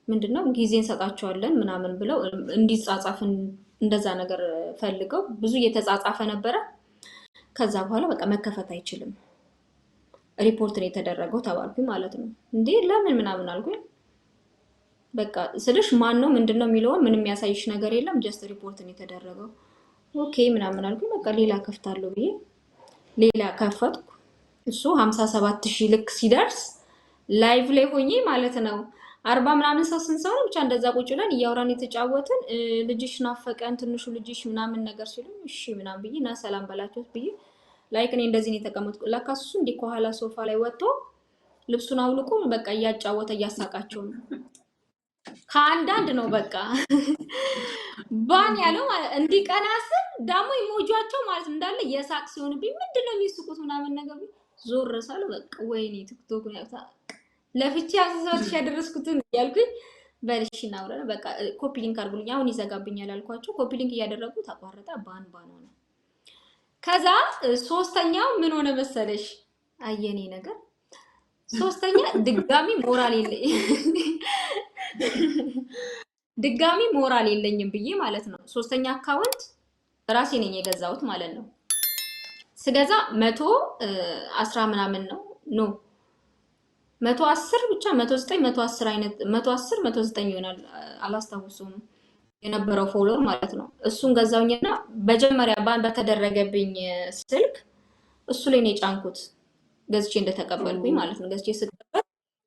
ምንድነው ጊዜ እንሰጣቸዋለን ምናምን ብለው እንዲጻጻፍ እንደዛ ነገር ፈልገው ብዙ እየተጻጻፈ ነበረ። ከዛ በኋላ በቃ መከፈት አይችልም ሪፖርት ነው የተደረገው ተባልኩኝ ማለት ነው። እንዴ ለምን ምናምን አልኩኝ። በቃ ስልሽ ማን ነው ምንድነው የሚለውን ምንም የሚያሳይሽ ነገር የለም ጀስት ሪፖርት ነው የተደረገው። ኦኬ ምናምን አልኩኝ። በቃ ሌላ ከፍታለሁ ብዬ ሌላ ከፈትኩ። እሱ 57000 ልክ ሲደርስ ላይቭ ላይ ሆኜ ማለት ነው 40 ምናምን ሰው ስንሰው ብቻ እንደዛ ቁጭ ብለን እያወራን የተጫወትን ልጅሽ ናፈቀን ትንሹ ልጅሽ ምናምን ነገር ሲሉ እሺ ምናምን ብዬ ና ሰላም በላቸው ብዬ ላይክ እኔ እንደዚህ ነው የተቀመጥኩ። ለካ እሱ እንደ ከኋላ ሶፋ ላይ ወጥቶ ልብሱን አውልቆ በቃ እያጫወተ እያሳቃቸው ነው። ከአንዳንድ ነው በቃ ባን ያለው ማለት እንዲቀናስ ደግሞ ኢሞጂያቸው ማለት እንዳለ የሳቅ ሲሆንብኝ ምንድነው የሚስቁት ምናምን ነገር ዞር ሳለ በቃ ወይኔ ቲክቶክ ነው ያታ ለፍቼ አሰሳች ያደረስኩትን ያልኩኝ በልሽ እናውራ በቃ ኮፒ ሊንክ አድርጉልኝ አሁን ይዘጋብኛል አልኳቸው። ኮፒ ሊንክ እያደረጉ ተቋረጠ። ባን ሆነ። ከዛ ሶስተኛው ምን ሆነ መሰለሽ አየኔ ነገር ሶስተኛ ድጋሚ ሞራል የለኝም ብዬ ማለት ነው። ሶስተኛ አካውንት ራሴ ነኝ የገዛሁት ማለት ነው። ስገዛ 110 ምናምን ነው 110 ብቻ 109 110 አይነት 110 109 ይሆናል አላስታውሱም የነበረው ፎሎወር ማለት ነው። እሱን ገዛውኝና በመጀመሪያ ባን በተደረገብኝ ስልክ እሱ ላይ ነው የጫንኩት ገዝቼ እንደተቀበልኩኝ ማለት ነው። ገዝቼ ስቀበል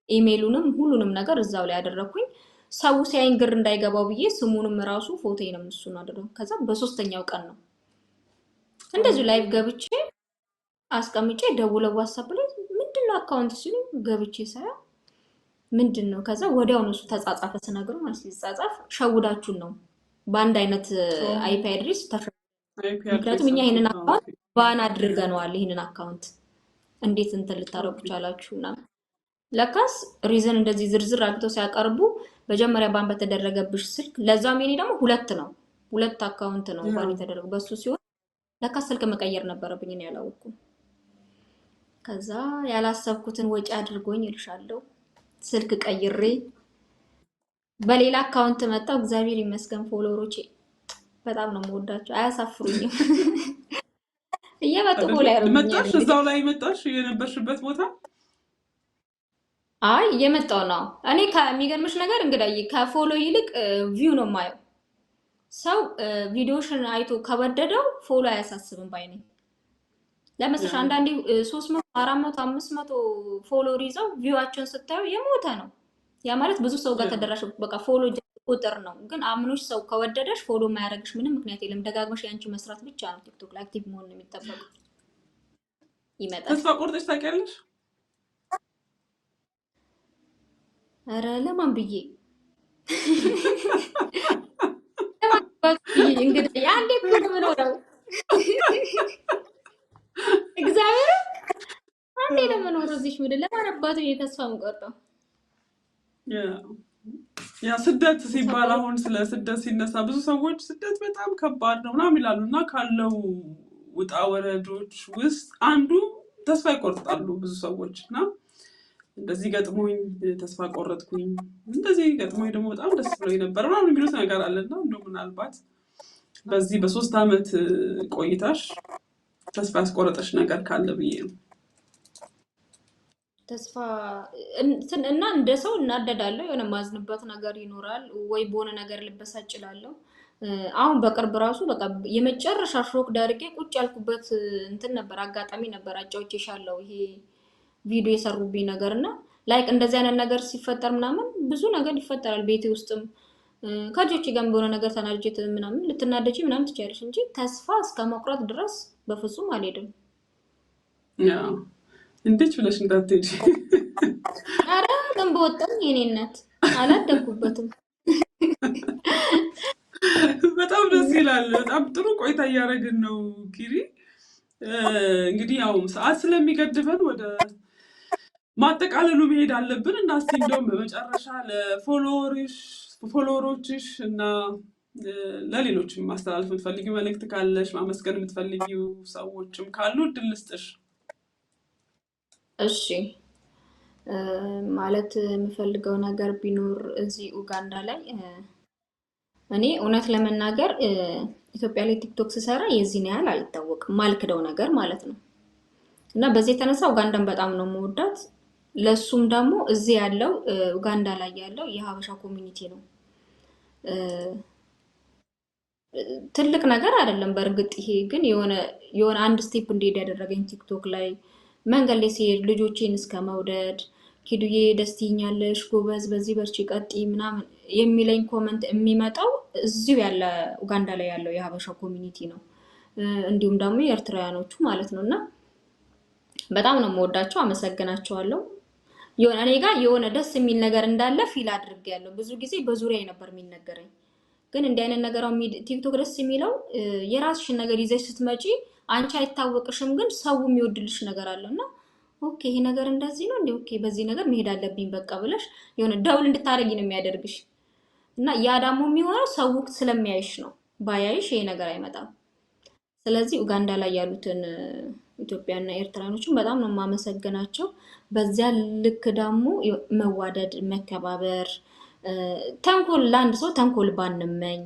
ኢሜይሉንም ሁሉንም ነገር እዛው ላይ ያደረኩኝ ሰው ሲያይን ግር እንዳይገባው ብዬ ስሙንም ራሱ ፎቶዬንም እሱን አደረኩ። ከዛ በሶስተኛው ቀን ነው እንደዚህ ላይቭ ገብቼ አስቀምጬ ደውለው ዋትስአፕ ላይ ምንድነው አካውንት ሲሉ ገብቼ ሳያ ምንድነው ከዛ ወዲያው ነው እሱ ተጻጻፈ ስነግሩ ማለት ሲጻጻፍ ሸውዳችሁን ነው በአንድ አይነት አይፒ አድሬስ ምክንያቱም እኛ ይሄንን አካውንት ባን አድርገነዋል። ይሄንን አካውንት እንዴት እንትን ልታረቁ ቻላችሁና ለካስ ሪዝን እንደዚህ ዝርዝር አድርገው ሲያቀርቡ መጀመሪያ ባን በተደረገብሽ ስልክ ለዛም የኔ ደግሞ ሁለት አካውንት ነው ባን የተደረገው በሱ ሲሆን ለካስ ስልክ መቀየር ነበረብኝ እኔ ያላወቅኩም። ከዛ ያላሰብኩትን ወጪ አድርጎኝ እልሻለሁ ስልክ ቀይሬ በሌላ አካውንት መጣው። እግዚአብሔር ይመስገን ፎሎወሮቼ በጣም ነው የምወዳቸው አያሳፍሩኝም። እየመጡ ላይ መጣሽ እዛው ላይ መጣሽ የነበርሽበት ቦታ አይ እየመጣው ነው። እኔ ከሚገርምሽ ነገር እንግዲህ ከፎሎ ይልቅ ቪው ነው የማየው። ሰው ቪዲዮሽን አይቶ ከወደደው ፎሎ አያሳስብም ባይ ነኝ። ለምሳሌ አንዳንዴ 300 400 500 ፎሎወር ይዘው ቪዋቸውን ስታዩ የሞተ ነው። ያ ማለት ብዙ ሰው ጋር ተደራሽ በቃ ፎሎ ቁጥር ነው። ግን አምኖሽ ሰው ከወደደሽ ፎሎ ማያደርግሽ ምንም ምክንያት የለም። ደጋግመሽ ያንቺ መስራት ብቻ ነው ቲክቶክ ላይ አክቲቭ መሆን ነው የሚጠበቀው። ይመጣል። ተስፋ ቆርጠሽ ታውቂያለሽ? ኧረ ለማን ብዬ እንግዲህ አንዴ ምን ነው እግዚአብሔር አንዴ ለምን ወረዝሽ ምድር ለማን አባቱ የተስፋ የምቆርጠው ያ ስደት ሲባል አሁን ስለ ስደት ሲነሳ ብዙ ሰዎች ስደት በጣም ከባድ ነው ምናምን ይላሉ እና ካለው ውጣ ወረዶች ውስጥ አንዱ ተስፋ ይቆርጣሉ ብዙ ሰዎች እና እንደዚህ ገጥሞኝ ተስፋ ቆረጥኩኝ፣ እንደዚህ ገጥሞኝ ደግሞ በጣም ደስ ብሎኝ ነበር ምናምን የሚሉት ነገር አለና እንደው ምናልባት በዚህ በ3 ዓመት ቆይታሽ ተስፋ ያስቆረጠሽ ነገር ካለ ብዬ ነው። ተስፋ እና እንደ ሰው እናደዳለሁ። የሆነ ማዝንበት ነገር ይኖራል ወይ በሆነ ነገር ልበሳጭ እላለሁ። አሁን በቅርብ ራሱ በቃ የመጨረሻ ሾክ ዳርጌ ቁጭ ያልኩበት እንትን ነበር፣ አጋጣሚ ነበር። አጫውቼሻለሁ ይሄ ቪዲዮ የሰሩብኝ ነገር እና ላይክ እንደዚህ አይነት ነገር ሲፈጠር ምናምን ብዙ ነገር ይፈጠራል ቤቴ ውስጥም ከጆቼ ጋር በሆነ ነገር ተናድጄ ምናምን ልትናደጂ ምናምን ትችያለሽ እንጂ ተስፋ እስከ መቁረጥ ድረስ በፍጹም አልሄድም። እንዴት ብለሽ እንዳትሄጂ። ኧረ ግን በወጣኝ የኔነት አላደግኩበትም። በጣም ደስ ይላል። በጣም ጥሩ ቆይታ እያደረግን ነው ኪሪ። እንግዲህ ያው ሰዓት ስለሚገድበን ወደ ማጠቃለሉ መሄድ አለብን እና እስቲ እንደውም በመጨረሻ ለፎሎወሮችሽ እና ለሌሎችም ማስተላለፍ የምትፈልጊው መልእክት ካለሽ፣ ማመስገን የምትፈልጊው ሰዎችም ካሉ እድል ልስጥሽ። እሺ ማለት የምፈልገው ነገር ቢኖር እዚህ ኡጋንዳ ላይ እኔ እውነት ለመናገር ኢትዮጵያ ላይ ቲክቶክ ስሰራ የዚህን ያህል አልታወቅም፣ ማልክደው ነገር ማለት ነው። እና በዚህ የተነሳ ኡጋንዳን በጣም ነው የምወዳት። ለሱም ደግሞ እዚህ ያለው ኡጋንዳ ላይ ያለው የሀበሻ ኮሚኒቲ ነው። ትልቅ ነገር አይደለም በእርግጥ ይሄ ግን የሆነ አንድ ስቴፕ እንዲሄድ ያደረገኝ ቲክቶክ ላይ መንገድ ላይ ሲሄድ ልጆቼን እስከ መውደድ ኪዱዬ ደስ ትይኛለሽ፣ ጎበዝ፣ በዚህ በርቺ፣ ቀጥይ ምናምን የሚለኝ ኮመንት የሚመጣው እዚሁ ያለ ኡጋንዳ ላይ ያለው የሀበሻ ኮሚኒቲ ነው። እንዲሁም ደግሞ የኤርትራውያኖቹ ማለት ነው። እና በጣም ነው የምወዳቸው፣ አመሰግናቸዋለሁ። የሆነ እኔ ጋር የሆነ ደስ የሚል ነገር እንዳለ ፊል አድርጌያለሁ። ብዙ ጊዜ በዙሪያዬ ነበር የሚነገረኝ። ግን እንዲህ አይነት ነገር ቲክቶክ ደስ የሚለው የራስሽን ነገር ይዘሽ ስትመጪ አንቺ አይታወቅሽም፣ ግን ሰው የሚወድልሽ ነገር አለና ኦኬ ይሄ ነገር እንደዚህ ነው እንዴ፣ ኦኬ በዚህ ነገር መሄድ አለብኝ በቃ ብለሽ የሆነ ደውል እንድታረጊ ነው የሚያደርግሽ። እና ያ ደግሞ የሚሆነው ሰው ስለሚያይሽ ነው። ባያይሽ ይሄ ነገር አይመጣም። ስለዚህ ኡጋንዳ ላይ ያሉትን ኢትዮጵያና ኤርትራኖችን በጣም ነው የማመሰግናቸው። በዚያ ልክ ደግሞ መዋደድ፣ መከባበር፣ ተንኮል ለአንድ ሰው ተንኮል ባንመኝ፣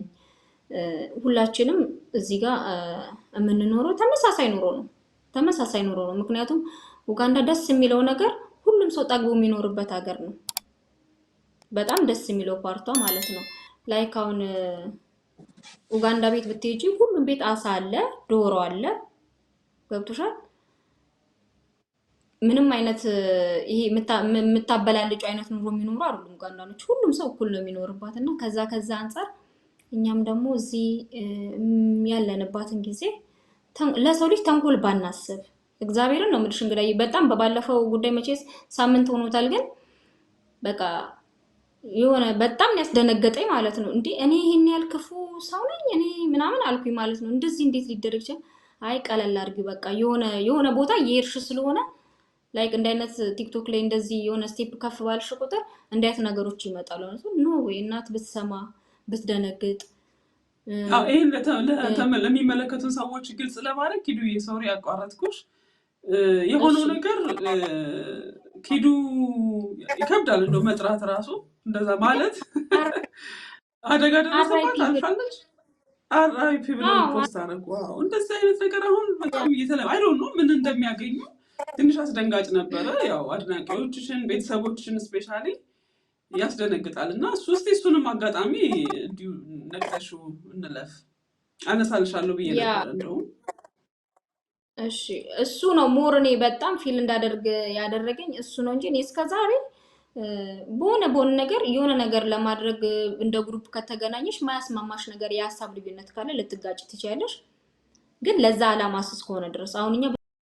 ሁላችንም እዚህ ጋር የምንኖረው ተመሳሳይ ኑሮ ነው። ምክንያቱም ኡጋንዳ ደስ የሚለው ነገር ሁሉም ሰው ጠግቦ የሚኖርበት ሀገር ነው። በጣም ደስ የሚለው ፓርቷ ማለት ነው። ላይክ አሁን ኡጋንዳ ቤት ብትሄጂ ሁሉም ቤት አሳ አለ፣ ዶሮ አለ። ገብቶሻል? ምንም አይነት ይሄ የምታበላልጩ አይነት ኑሮ የሚኖሩ አይደሉም ኡጋንዳኖች። ሁሉም ሰው እኩል ነው የሚኖርባት እና ከዛ አንጻር እኛም ደግሞ እዚህ ያለንባትን ጊዜ ለሰው ልጅ ተንኮል ባናስብ እግዚአብሔርን ነው የምልሽ። እንግዲህ በጣም በባለፈው ጉዳይ መቼስ ሳምንት ሆኖታል፣ ግን በቃ የሆነ በጣም ያስደነገጠኝ ማለት ነው። እንዴ እኔ ይሄን ያህል ክፉ ሰው ነኝ እኔ ምናምን አልኩኝ ማለት ነው። እንደዚህ እንዴት ሊደረግ ይችላል? አይ ቀለል አድርጊው በቃ የሆነ ቦታ የሄድሽ ስለሆነ ላይክ እንደ አይነት ቲክቶክ ላይ እንደዚህ የሆነ ስቴፕ ከፍ ባልሽ ቁጥር እንደ አይነት ነገሮች ይመጣሉ። ኖ ወይ እናት ብትሰማ ብትደነግጥ። ይሄን ለሚመለከቱን ሰዎች ግልጽ ለማድረግ ኪዱዬ ሶሪ ያቋረጥኩሽ። የሆነው ነገር ኪዱ ይከብዳል እንደው መጥራት ራሱ እንደዛ ማለት አደጋ ደረሰባት አልፋለች አርአይፒ ብለው ፖስት አደረጉ። እንደዚህ አይነት ነገር አሁን በጣም አይ ዶንት ኖ ምን እንደሚያገኙ ትንሽ አስደንጋጭ ነበረ። ያው አድናቂዎችሽን ቤተሰቦችሽን ስፔሻሊ ያስደነግጣል እና እሱንም አጋጣሚ እንዲሁ ነግረሽው እንለፍ አነሳልሻለሁ ብዬ ነበር እንደውም። እሺ እሱ ነው ሞር እኔ በጣም ፊል እንዳደርግ ያደረገኝ እሱ ነው እንጂ እኔ እስከዛሬ በሆነ ነገር የሆነ ነገር ለማድረግ እንደ ግሩፕ ከተገናኘሽ ማያስማማሽ ነገር የሀሳብ ልዩነት ካለ ልትጋጭ ትችያለሽ። ግን ለዛ አላማ እስከሆነ ድረስ አሁን እኛ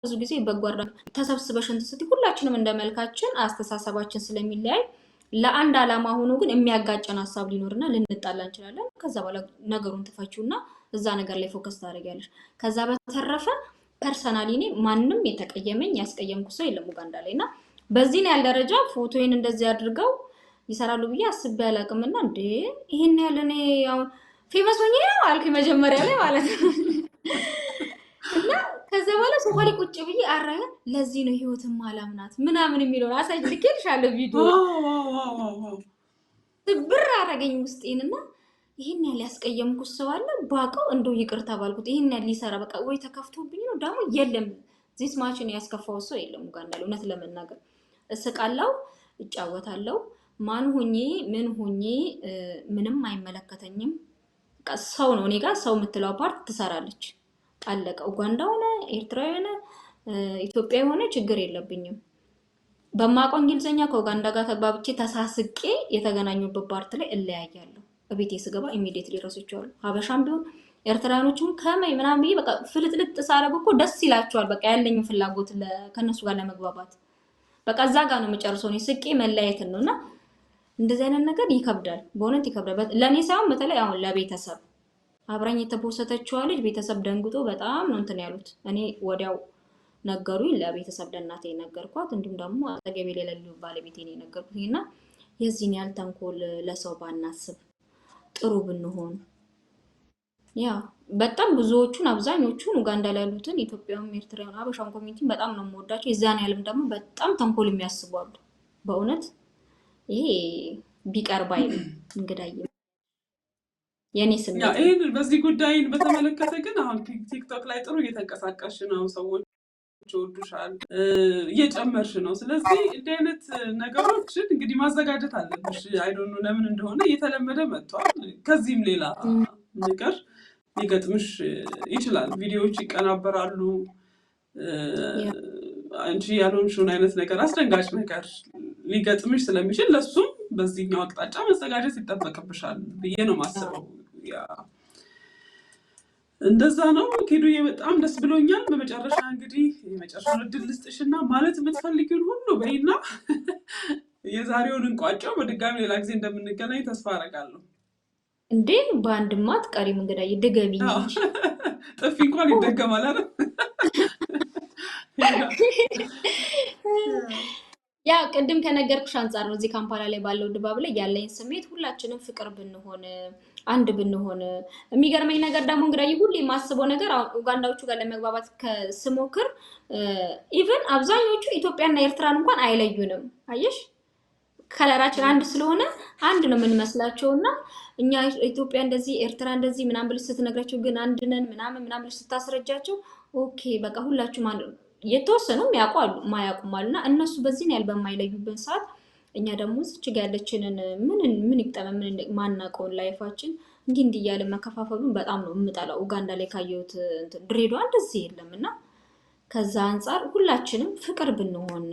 ብዙ ጊዜ በጓራ ተሰብስበሽ እንትን ሁላችንም እንደመልካችን አስተሳሰባችን ስለሚለያይ ለአንድ አላማ ሆኖ ግን የሚያጋጨን ሀሳብ ሊኖርና ልንጣላ እንችላለን። ከዛ በኋላ ነገሩን ትፈቺውና እዛ ነገር ላይ ፎከስ ታደርጊያለሽ። ከዛ በተረፈ ፐርሰናሊ እኔ ማንንም የተቀየመኝ ያስቀየምኩ ሰው የለም ኡጋንዳ ላይ እና በዚህ ነው ያለ ደረጃ ፎቶዬን እንደዚህ አድርገው ይሰራሉ ብዬ አስቤ አላውቅምና እንዴ ይሄን ያለ እኔ አሁን ፌመስ ሆኜ ነው አልኩኝ መጀመሪያ ላይ ማለት ነው። እና ከዛ በኋላ ሶፋ ላይ ቁጭ ብዬ አረገ ለዚህ ነው ህይወትን ማላምናት ምናምን የሚለውን አሳይ ልኬልሻለሁ ቪዲዮ ብር አረገኝ ውስጤንና ይሄን ያህል ያስቀየምኩት ሰው አለ ባቀው እንደው ይቅርታ ባልኩት ይሄን ያህል ሊሰራ በቃ ወይ ተከፍቶብኝ ነው ደግሞ የለም ዚስ ማችን ያስከፋው ሰው የለም ኡጋንዳ ላይ እውነት ለመናገር እስቃላው እጫወታለሁ ማን ሆኜ ምን ሆኜ ምንም አይመለከተኝም ሰው ነው እኔ ጋር ሰው የምትለው ፓርት ትሰራለች አለቀ ኡጋንዳ ሆነ ኤርትራ ሆነ ኢትዮጵያ ሆነ ችግር የለብኝም በማቆን እንግሊዘኛ ከኡጋንዳ ጋር ተባብቼ ተሳስቄ የተገናኙበት ፓርት ላይ እለያያለሁ በቤቴ ስገባ ኢሚዲየትሊ ረስቻለሁ ሀበሻም ቢሆን ኤርትራኖቹም ከመይ ምናምን ብዬ በቃ ፍልጥልጥ ሳረግ እኮ ደስ ይላቸዋል በቃ ያለኝ ፍላጎት ከነሱ ጋር ለመግባባት በቃ እዛ ጋር ነው የምጨርሰው እኔ ስቄ መለያየትን ነውና እንደዚህ አይነት ነገር ይከብዳል በእውነት ይከብዳል ለኔ ሳይሆን በተለይ አሁን ለቤተሰብ አብራኝ የተፖሰተችው ልጅ ቤተሰብ ደንግጦ በጣም ነው እንትን ያሉት እኔ ወዲያው ነገሩኝ ለቤተሰብ ለእናቴ ነገርኳት እንዲሁም ደግሞ አጠገቤ ለሌሉ ባለቤቴ ነው ነገርኩኝና የዚህን ያህል ተንኮል ለሰው ባናስብ ጥሩ ብንሆን ያ በጣም ብዙዎቹን አብዛኞቹን ኡጋንዳ ላይ ያሉትን ኢትዮጵያውያን ኤርትራውያን አበሻን ኮሚኒቲ በጣም ነው የምወዳቸው የዛን ያህልም ደግሞ በጣም ተንኮል የሚያስቡ አሉ በእውነት ይሄ ቢቀርባይ እንግዳይ የኔ ስሜት ያ ይሄን በዚህ ጉዳይን በተመለከተ ግን አሁን ቲክቶክ ላይ ጥሩ እየተንቀሳቀስሽ ነው ሰዎች ወዱሻል እየጨመርሽ ነው ስለዚህ እንዲህ አይነት ነገሮችን እንግዲህ ማዘጋጀት አለብሽ አይ ዶንት ኖ ለምን እንደሆነ እየተለመደ መጥቷል ከዚህም ሌላ ነገር ሊገጥምሽ ይችላል ቪዲዮዎች ይቀናበራሉ አንቺ ያልሆንሽውን አይነት ነገር አስደንጋጭ ነገር ሊገጥምሽ ስለሚችል ለሱም በዚህኛው አቅጣጫ መዘጋጀት ይጠበቅብሻል ብዬ ነው ማስበው ያ እንደዛ ነው ኪዱዬ በጣም ደስ ብሎኛል በመጨረሻ እንግዲህ የመጨረሻው እድል ልስጥሽና ማለት የምትፈልጊውን ሁሉ በይና የዛሬውን እንቋጨው በድጋሚ ሌላ ጊዜ እንደምንገናኝ ተስፋ አደርጋለሁ እንዴ በአንድማ አትቀሪም እንግዳዬ ድገሚኝ ጥፊ እንኳን ይደገማል አይደል ያ ቅድም ከነገርኩሽ አንፃር ነው እዚህ ካምፓላ ላይ ባለው ድባብ ላይ ያለኝ ስሜት ሁላችንም ፍቅር ብንሆን አንድ ብንሆን የሚገርመኝ ነገር ደግሞ እንግዲህ ሁሌ የማስበው ነገር ኡጋንዳዎቹ ጋር ለመግባባት ከስሞክር ኢቭን አብዛኞቹ ኢትዮጵያና ኤርትራን እንኳን አይለዩንም አየሽ ከለራችን አንድ ስለሆነ አንድ ነው የምንመስላቸውና እኛ ኢትዮጵያ እንደዚህ ኤርትራ እንደዚህ ምናምን ብለሽ ስትነግራቸው ግን አንድ ነን ምናምን ብለሽ ስታስረጃቸው ኦኬ በቃ ሁላችሁም አንድ የተወሰኑም ያውቃሉ ማያውቁም አሉና እነሱ በዚህ ያህል በማይለዩበት ሰዓት እኛ ደግሞ እዚች ጋር ያለችንን ምን ይቅጠም ምን ማናቀውን ላይፋችን እንዲህ እያለ መከፋፈሉን በጣም ነው የምጠላው ኡጋንዳ ላይ ካየሁት ድሬዳዋ እንደዚህ የለምና ከዛ አንፃር ሁላችንም ፍቅር ብንሆን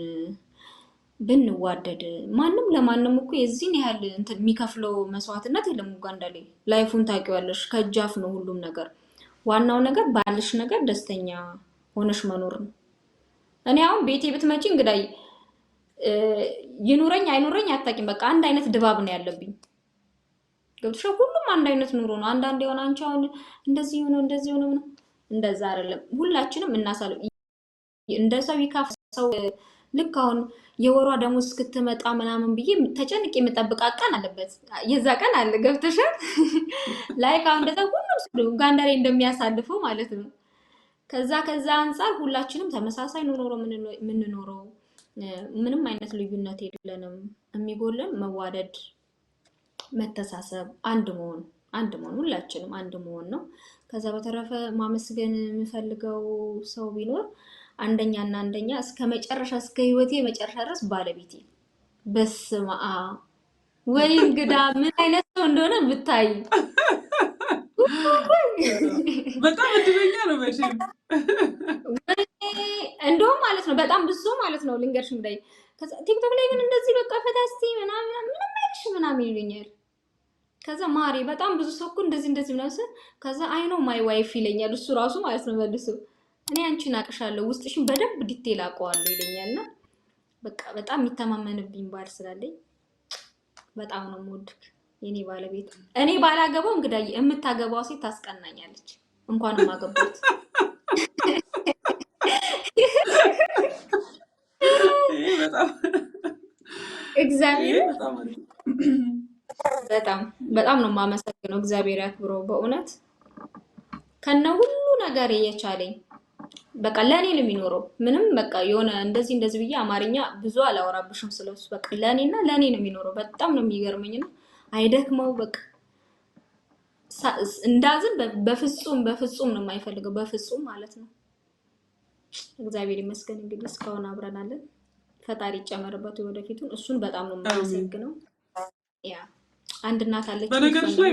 ብንዋደድ ማንም ለማንም እኮ የዚህን ያህል እንትን የሚከፍለው መስዋዕትነት የለም ኡጋንዳ ላይ ላይፉን ታውቂዋለሽ ከጃፍ ነው ሁሉም ነገር ዋናው ነገር ባልሽ ነገር ደስተኛ ሆነሽ መኖር ነው እኔ አሁን ቤቴ ብትመጪ እንግዳይ ይኑረኝ አይኑረኝ አታውቂም በቃ አንድ አይነት ድባብ ነው ያለብኝ ገብቶሽ ሁሉም አንድ አይነት ኑሮ ነው አንዳንድ የሆነ አንቺ አሁን እንደዚህ ሆነ እንደዛ አይደለም ሁላችንም እናሳለው እንደሰው ይካፍ ሰው ልክ አሁን የወሯ ደሞዝ እስክትመጣ ምናምን ብዬ ተጨንቄ የምጠብቃት ቀን አለበት የዛ ቀን አለ ገብተሻል ላይክ አሁን እንደዛ ሁሉም ሰው ኡጋንዳ ላይ እንደሚያሳልፈው ማለት ነው ከዛ አንፃር ሁላችንም ተመሳሳይ ኑሮ የምንኖረው ምንም አይነት ልዩነት የለንም የሚጎለን መዋደድ መተሳሰብ አንድ መሆን ሁላችንም አንድ መሆን ነው ከዛ በተረፈ ማመስገን የምፈልገው ሰው ቢኖር አንደኛ እስከ መጨረሻ እስከ ህይወቴ መጨረሻ ድረስ ባለቤቴ በስማ ወይ እንግዳ ምን አይነት ሰው እንደሆነ ብታይ በጣም እድለኛ ነው መቼም እንደውም ማለት ነው በጣም ብዙ ማለት ነው ልንገርሽ እንግዲህ ቲክቶክ ላይ ግን እንደዚህ በቃ ፈታስቲ ምናምን ምናምን ይሉኛል ከዛ ማሪ በጣም ብዙ ሰው እኮ እንደዚህ ምናምን ከዛ አይ ኖ ማይ ዋይፍ ይለኛል እሱ ራሱ ማለት ነው መልሶ እኔ አንቺን አቅሻለሁ ውስጥሽን በደንብ ዲቴል አውቀዋለሁ ይለኛልና በቃ በጣም የሚተማመንብኝ ባል ስላለኝ በጣም ነው የምወድክ የኔ ባለቤት እኔ ባላገባው እንግዳዬ የምታገባው ሴት ታስቀናኛለች እንኳን ማገባት በጣም እግዚአብሔር በጣም ነው የማመሰግነው። እግዚአብሔር ያክብረው በእውነት ከነ ሁሉ ነገር እየቻለኝ በቃ ለኔ ነው የሚኖረው። ምንም በቃ የሆነ እንደዚህ ብዬ አማርኛ ብዙ አላወራብሽም ስለሱ በቃ ለኔና ለኔ ነው የሚኖረው። በጣም ነው የሚገርመኝና አይደክመው በቃ እንዳዝን በፍጹም ነው የማይፈልገው በፍጹም ማለት ነው። እግዚአብሔር ይመስገን እንግዲህ እስካሁን አብረናለን። ፈጣሪ ይጨመርበት ወደፊቱን። እሱን በጣም ነው የማመሰግነው። ያ አንድ እናት አለች። በነገርሽ ላይ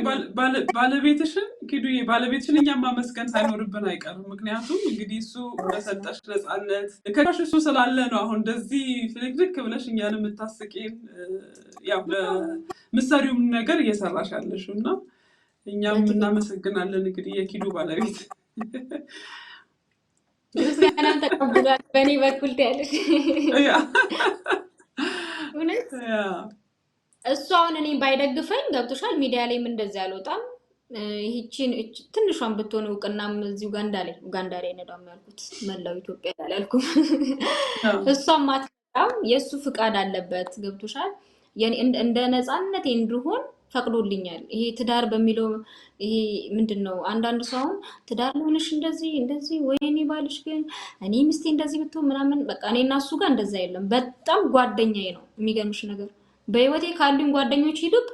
ባለቤትሽን እኛም ማመስገን ሳይኖርብን አይቀርም። ምክንያቱም እንግዲህ እሱ በሰጠሽ ነፃነት ከሽ እሱ ስላለ ነው አሁን እንደዚህ ፍልክልክ ብለሽ እኛን የምታስቂን ያው ለምሳሌውም ነገር እየሰራሽ ያለሽው እና እኛም እናመሰግናለን። እንግዲህ የኪዱ ባለቤት ምስጋናም ተቀብሏል በእኔ በኩል ያለሽ እውነት እሱ አሁን እኔ ባይደግፈኝ ገብቶሻል። ሚዲያ ላይም እንደዚህ አልወጣም። ይህቺን ትንሿን ብትሆን እውቅናም እዚህ ኡጋንዳ ላይ ነዳም ያልኩት መላው ኢትዮጵያ ያላልኩም። እሷም ማትቀጣም የእሱ ፍቃድ አለበት ገብቶሻል። እንደ ነፃነቴ እንድሆን ፈቅዶልኛል። ይሄ ትዳር በሚለው ይሄ ምንድነው? አንዳንድ ሰው አሁን ትዳር ለሆነሽ እንደዚህ ወይኔ ባልሽ ግን እኔ ሚስቴ እንደዚህ ብትሆን ምናምን በቃ እኔ እና እሱ ጋር እንደዛ የለም። በጣም ጓደኛዬ ነው። የሚገርምሽ ነገር በህይወቴ ካሉኝ ጓደኞች ይልቅ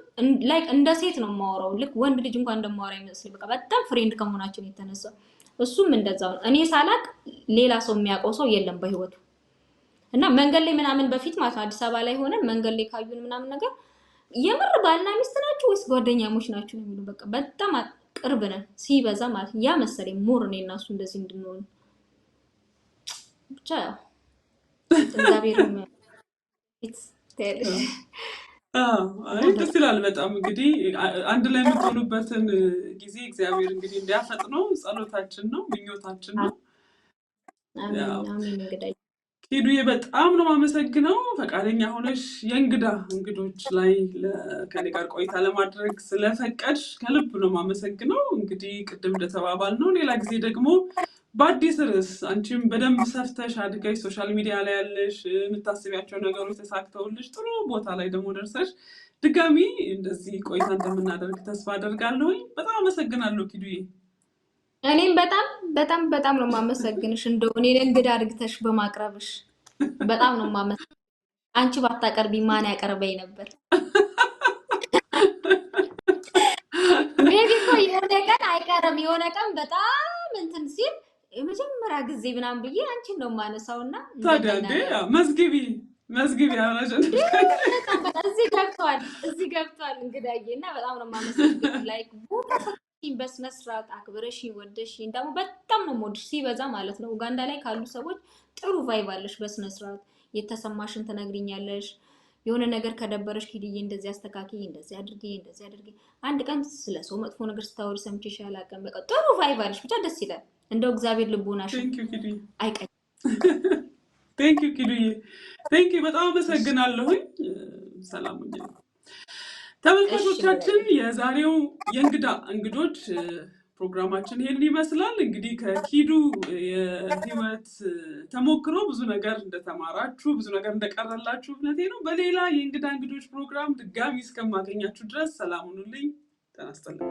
ላይክ እንደ ሴት ነው የማወራው። ልክ ወንድ ልጅ እንኳን እንደማወራ ይመስል በቃ በጣም ፍሬንድ ከመሆናችን የተነሳ እሱም እንደዛው ነው። እኔ ሳላቅ ሌላ ሰው የሚያውቀው ሰው የለም በህይወቱ እና መንገድ ላይ ምናምን በፊት ማለት አዲስ አበባ ላይ ሆነን መንገድ ላይ ካዩን ምናምን ነገር የምር ባልና ሚስት ናችሁ ወይስ ጓደኛሞች ናችሁ ነው የሚሉ። በቃ በጣም ቅርብ ነን ሲበዛ ማለት ያ መሰለኝ ሞር እኔ እና እሱ እንደዚህ እንድንሆን ብቻ እግዚአብሔር ደስ ይላል በጣም። እንግዲህ አንድ ላይ የምትሆኑበትን ጊዜ እግዚአብሔር እንግዲህ እንዲያፈጥነው ጸሎታችን ነው፣ ምኞታችን ነው። ኪዱዬ በጣም ነው የማመሰግነው ፈቃደኛ ሆነሽ እንግዶች ላይ ከኔ ጋር ቆይታ ለማድረግ ስለፈቀድሽ ከልብ ነው የማመሰግነው። እንግዲህ ቅድም እንደተባባል ነው ሌላ ጊዜ ደግሞ በአዲስ ርዕስ አንቺም በደንብ ሰፍተሽ አድገሽ ሶሻል ሚዲያ ላይ ያለሽ የምታስቢያቸው ነገሮች ተሳክተውልሽ ጥሩ ቦታ ላይ ደግሞ ደርሰሽ ድጋሚ እንደዚህ ቆይታ እንደምናደርግ ተስፋ አደርጋለሁ። በጣም አመሰግናለሁ ኪዱዬ። እኔም በጣም ነው የማመሰግንሽ። እንደው እኔን እንግዳ አድርግተሽ በማቅረብሽ በጣም ነው የማመሰግንሽ። አንቺ ባታቀርቢ ማን ያቀርበኝ ነበር? ሜቢ እኮ የሆነ ቀን አይቀርም፣ የሆነ ቀን በጣም እንትን ሲል የመጀመሪያ ጊዜ ምናምን ብዬ አንቺን ነው የማነሳውና ታዲያ መዝግቢ እዚህ ገብቷል እንግዳዬ እና በጣም ነው የማመሰግንሽ። ላይክ በስነ ስርዓት አክብረሽኝ ወደሽኝ ደግሞ በጣም ነው የምወድሽ ሲበዛ ማለት ነው። ኡጋንዳ ላይ ካሉ ሰዎች ጥሩ ቫይብ አለሽ። በስነ ስርዓት የተሰማሽን ትነግሪኛለሽ። የሆነ ነገር ከደበረሽ ኪድዬ እንደዚህ አስተካክይ፣ እንደዚህ አድርጊ። አንድ ቀን ስለ ሰው መጥፎ ነገር ስታወሪ ሰምቼሽ አላውቅም። በቃ ጥሩ ቫይብ አለሽ። ብቻ ደስ ይላል። እንደው እግዚአብሔር ልቦናሽን አይቀጭ። ቴንክ ዩ ኪዱዬ፣ ቴንክ ዩ በጣም አመሰግናለሁኝ። ሰላም ሁኚ ተመልካቾቻችን። የዛሬው የእንግዳ እንግዶች ፕሮግራማችን ይሄን ይመስላል። እንግዲህ ከኪዱ የህይወት ተሞክሮ ብዙ ነገር እንደተማራችሁ ብዙ ነገር እንደቀረላችሁ እምነቴ ነው። በሌላ የእንግዳ እንግዶች ፕሮግራም ድጋሚ እስከማገኛችሁ ድረስ ሰላም ሁኑልኝ። ጤና ይስጥልኝ።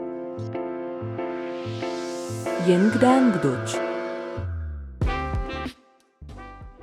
የእንግዳ እንግዶች